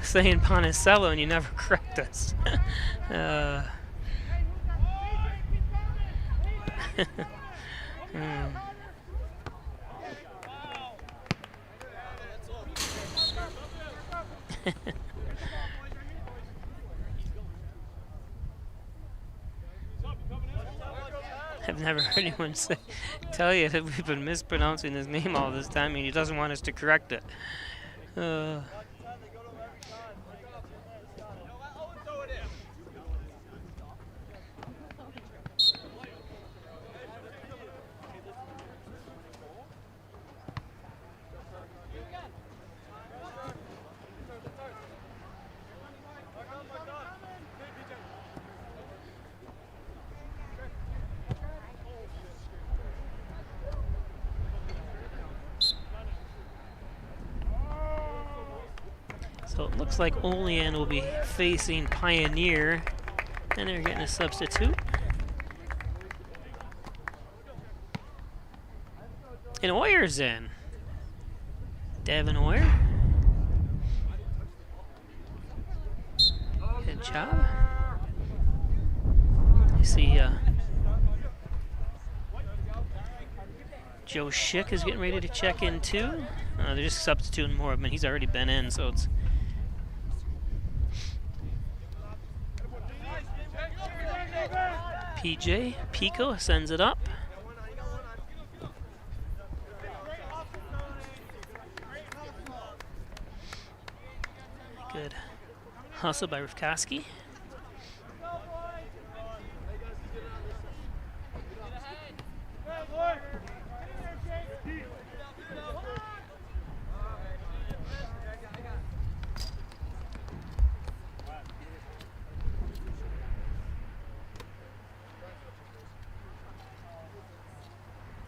saying Ponticello and you never correct us? I've never heard anyone tell you that we've been mispronouncing his name all this time and he doesn't want us to correct it. So it looks like Olean will be facing Pioneer, and they're getting a substitute. And Oyer's in. Devin Oyer. Good job. I see Joe Schick is getting ready to check in too. They're just substituting more of him, and he's already been in, so it's PJ Pico sends it up. Good hustle by Rivkowski.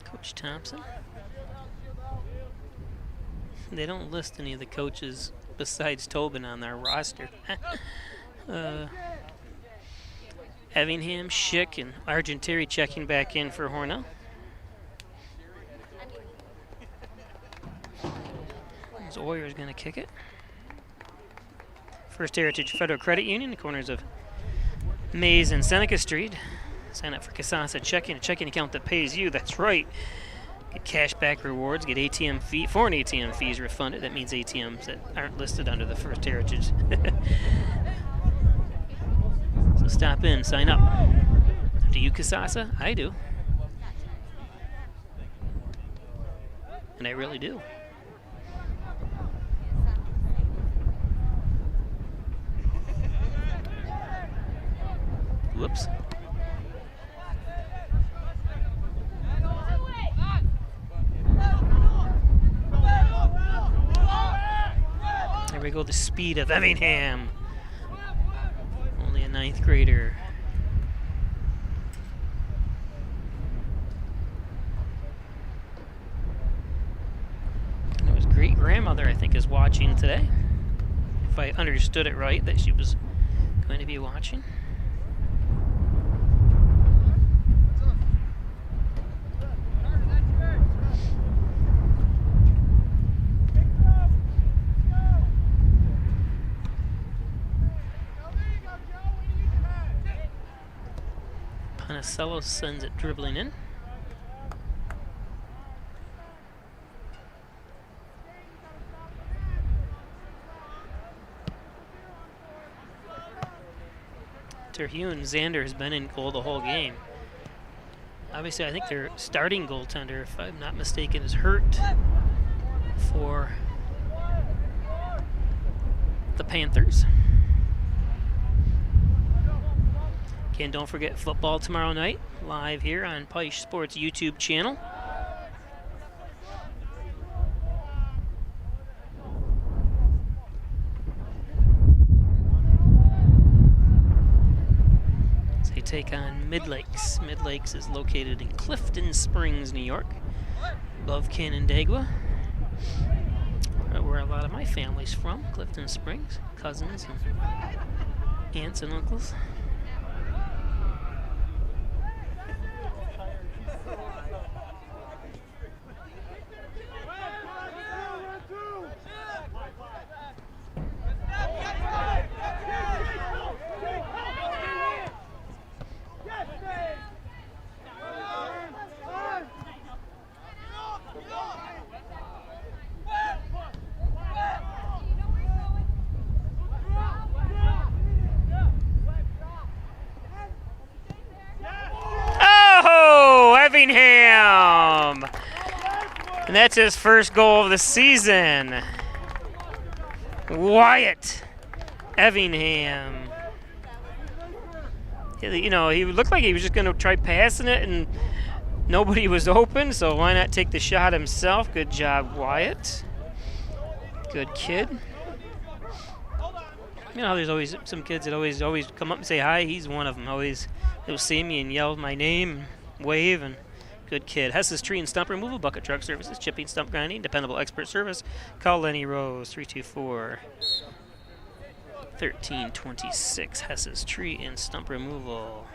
Coach Thompson. They don't list any of the coaches besides Tobin on their roster. Evingham, Schick, and Argenteri checking back in for Hornell. Oyer's going to kick it. First Heritage Federal Credit Union, the corners of Mays and Seneca Street. Sign up for Casasa checking, a checking account that pays you. That's right. Get cash back rewards, get ATM fee, foreign ATM fees refunded. That means ATMs that aren't listed under the First Heritage. So stop in, sign up. Do you Casasa? I do. And I really do. Whoops. There we go, the speed of Evingham. Only a 9th grader. And his great-grandmother, I think, is watching today. If I understood it right, that she was going to be watching. Panicello sends it dribbling in. Terhune Zander has been in goal the whole game. Obviously, I think their starting goaltender, if I'm not mistaken, is hurt for the Panthers. Again, don't forget football tomorrow night, live here on Peisch Sports YouTube channel. So they take on Mid-Lakes. Mid-Lakes is located in Clifton Springs, New York, above Canandaigua, where a lot of my family's from, Clifton Springs, cousins and aunts and uncles. Effingham! And that's his first goal of the season. Wyatt Effingham. You know, he looked like he was just going to try passing it and nobody was open, so why not take the shot himself? Good job, Wyatt. Good kid. You know, there's always some kids that always come up and say hi. He's one of them. Always, he'll see me and yell my name, wave, and good kid. Hess's Tree and Stump Removal, Bucket Truck Services, Chipping, Stump Grinding, Dependable Expert Service. Call Lenny Rose, 324-1326. Hess's Tree and Stump Removal.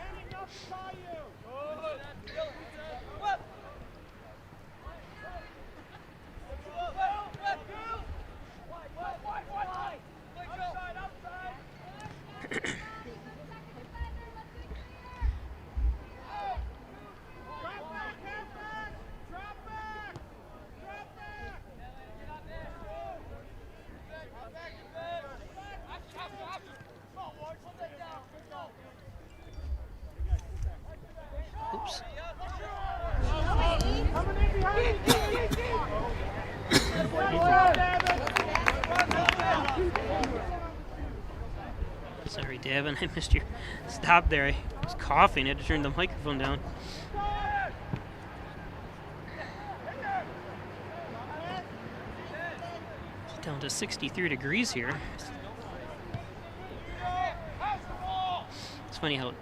Oops. Sorry, Davin, I missed your stop there. I was coughing. I had to turn the microphone down. It's down to 63 degrees here. It's funny how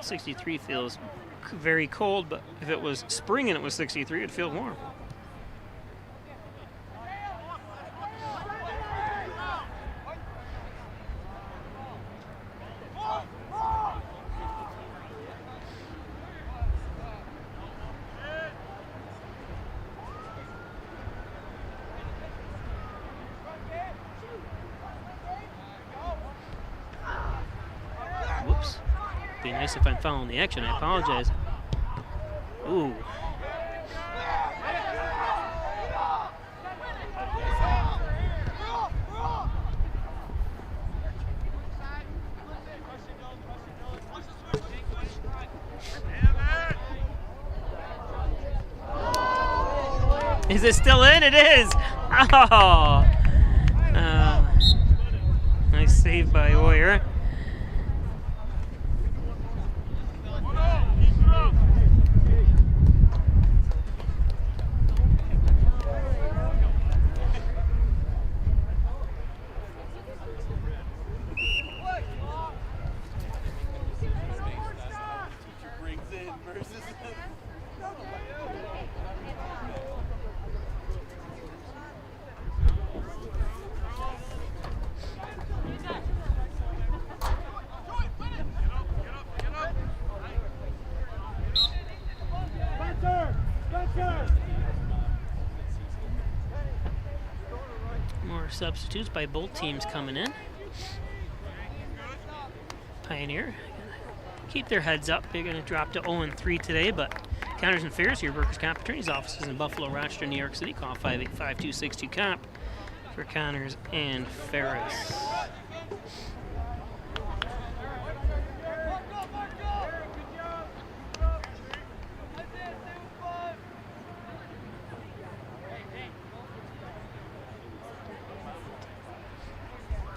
63 feels very cold, but if it was spring and it was 63, it'd feel warm. Be nice if I'm following the action. I apologize. Ooh. Is it still in? It is. Oh. Nice save by Oyer. More substitutes by both teams coming in. Pioneer keep their heads up. They're going to drop to 0-3 today, but counters and fares, your workers' comp attorney's offices in Buffalo, Rochester, New York City. Call 585-262-COMP for Connors and Ferris.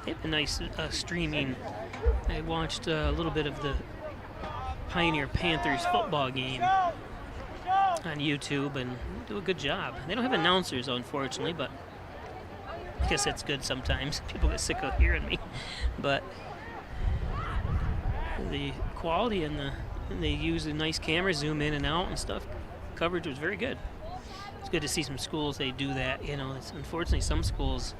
They have a nice streaming. I watched a little bit of the Pioneer Panthers football game on YouTube, and they do a good job. They don't have announcers, unfortunately, but I guess that's good sometimes. People get sick of hearing me. But the quality and they use a nice camera, zoom in and out and stuff. Coverage was very good. It's good to see some schools, they do that. You know, it's unfortunately some schools,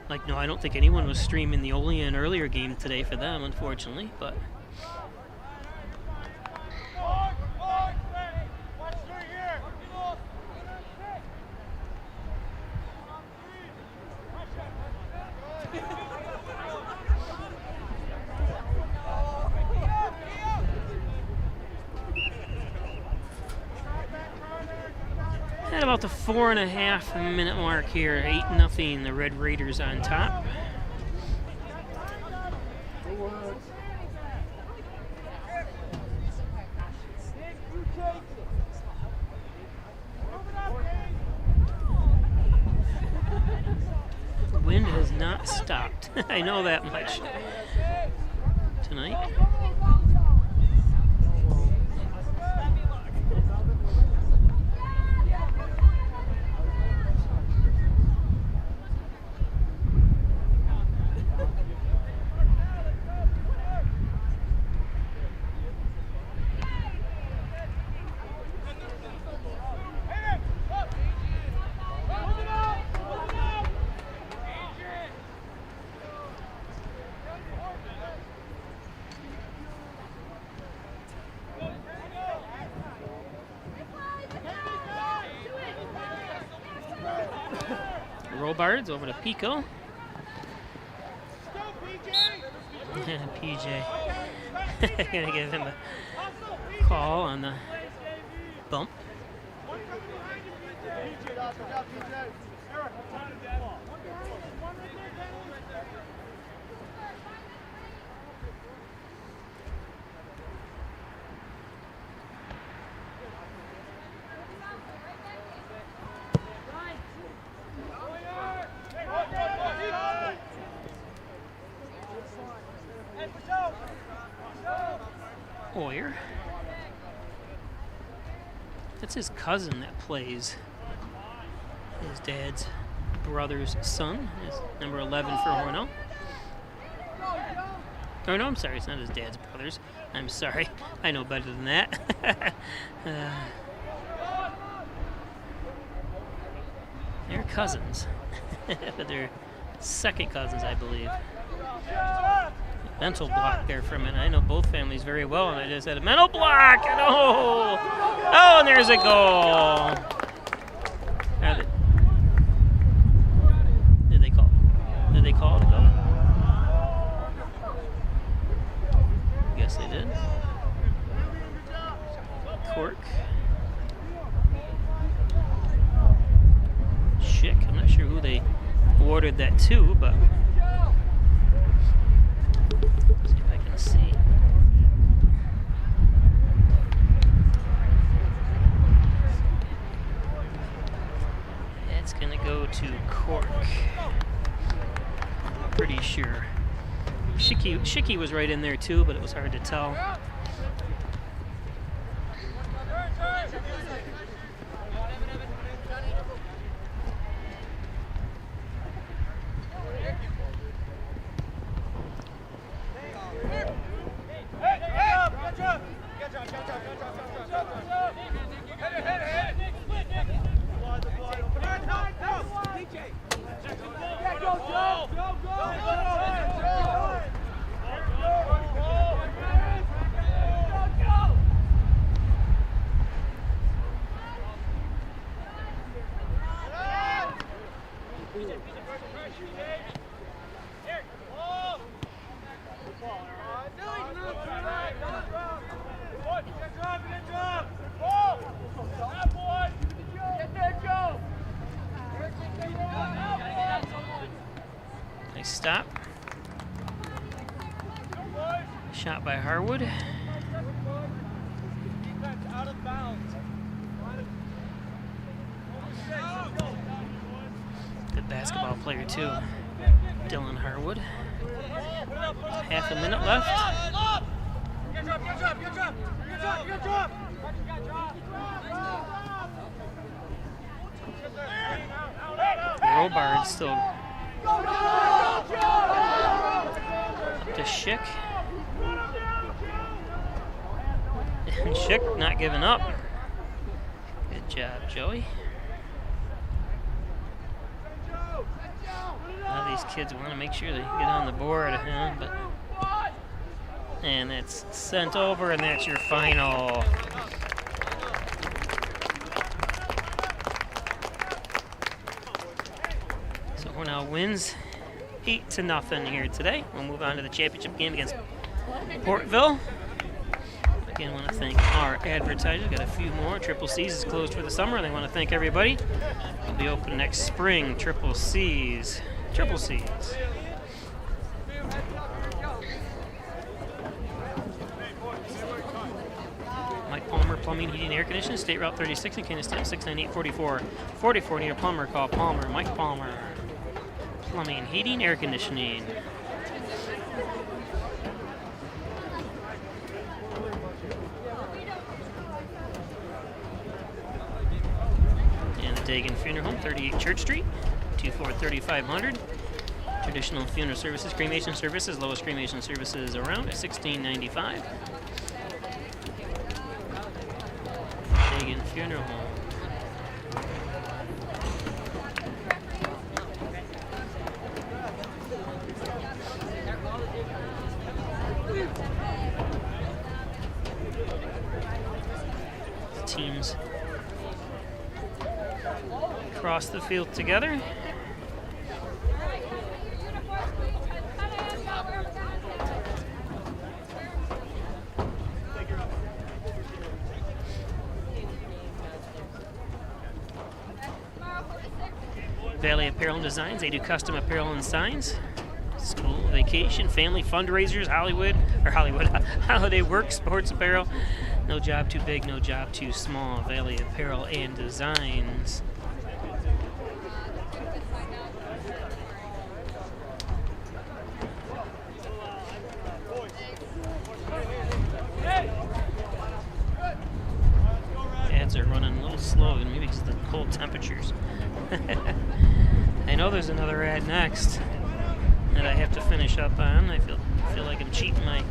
like, no, I don't think anyone was streaming the Olean earlier game today for them, unfortunately, but at about the 4.5 minute mark here, 8-0, the Red Raiders on top. The wind has not stopped. I know that much tonight. Robards over to Pico. PJ. Gonna give him a call on the bump. Oyer. That's his cousin that plays. His dad's brother's son is number 11 for Hornell. Oh, no, I'm sorry. It's not his dad's brother's. I'm sorry. I know better than that. They're cousins. But they're second cousins, I believe. Mental block there for a minute. I know both families very well, and I just had a mental block. And oh, and there's a goal. Did they call? Did they call it a goal? Yes, they did. Cork. Schick, I'm not sure who they awarded that to, but let's see if I can see. It's going to go to Cork. Pretty sure. Schicky was right in there too, but it was hard to tell. Nice stop. Shot by Harwood. Out of bounds. Good basketball player too, Dylan Harwood. Half a minute left. Robard still up to Schick. And Schick not giving up. Good job, Joey. Now these kids want to make sure they get on the board, but and it's sent over, and that's your final. So Hornell wins 8-0 here today. We'll move on to the championship game against Portville. Again, I want to thank our advertisers. Got a few more. Triple C's is closed for the summer, and I want to thank everybody. It'll be open next spring. Triple C's. Triple C's. Mike Palmer, Plumbing, Heating, Air Conditioning, State Route 36 in Kansas, 698-44-44. Need a plumber, call Palmer. Mike Palmer. Plumbing, Heating, Air Conditioning. Dagan Funeral Home, 38 Church Street, 243500. Traditional funeral services, cremation services, lowest cremation services around at $16.95. Dagan Funeral Home. Teams across the field together. Valley Apparel and Designs, they do custom apparel and signs. School, vacation, family, fundraisers, holiday work, sports apparel. No job too big, no job too small. Valley Apparel and Designs. Ads are running a little slow, maybe because of the cold temperatures. I know there's another ad next that I have to finish up on. I feel like I'm cheating my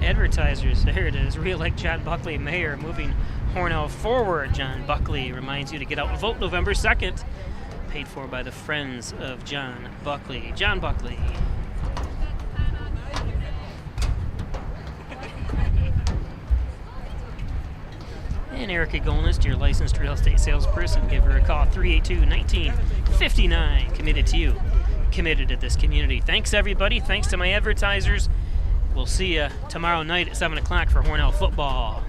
advertisers. There it is. Re-elect John Buckley mayor, moving Hornell forward. John Buckley reminds you to get out and vote November 2nd. Paid for by the Friends of John Buckley. John Buckley. And Erica Golnist, your licensed real estate salesperson. Give her a call, 382-1959. Committed to you. Committed to this community. Thanks, everybody. Thanks to my advertisers. We'll see you tomorrow night at 7 o'clock for Hornell football.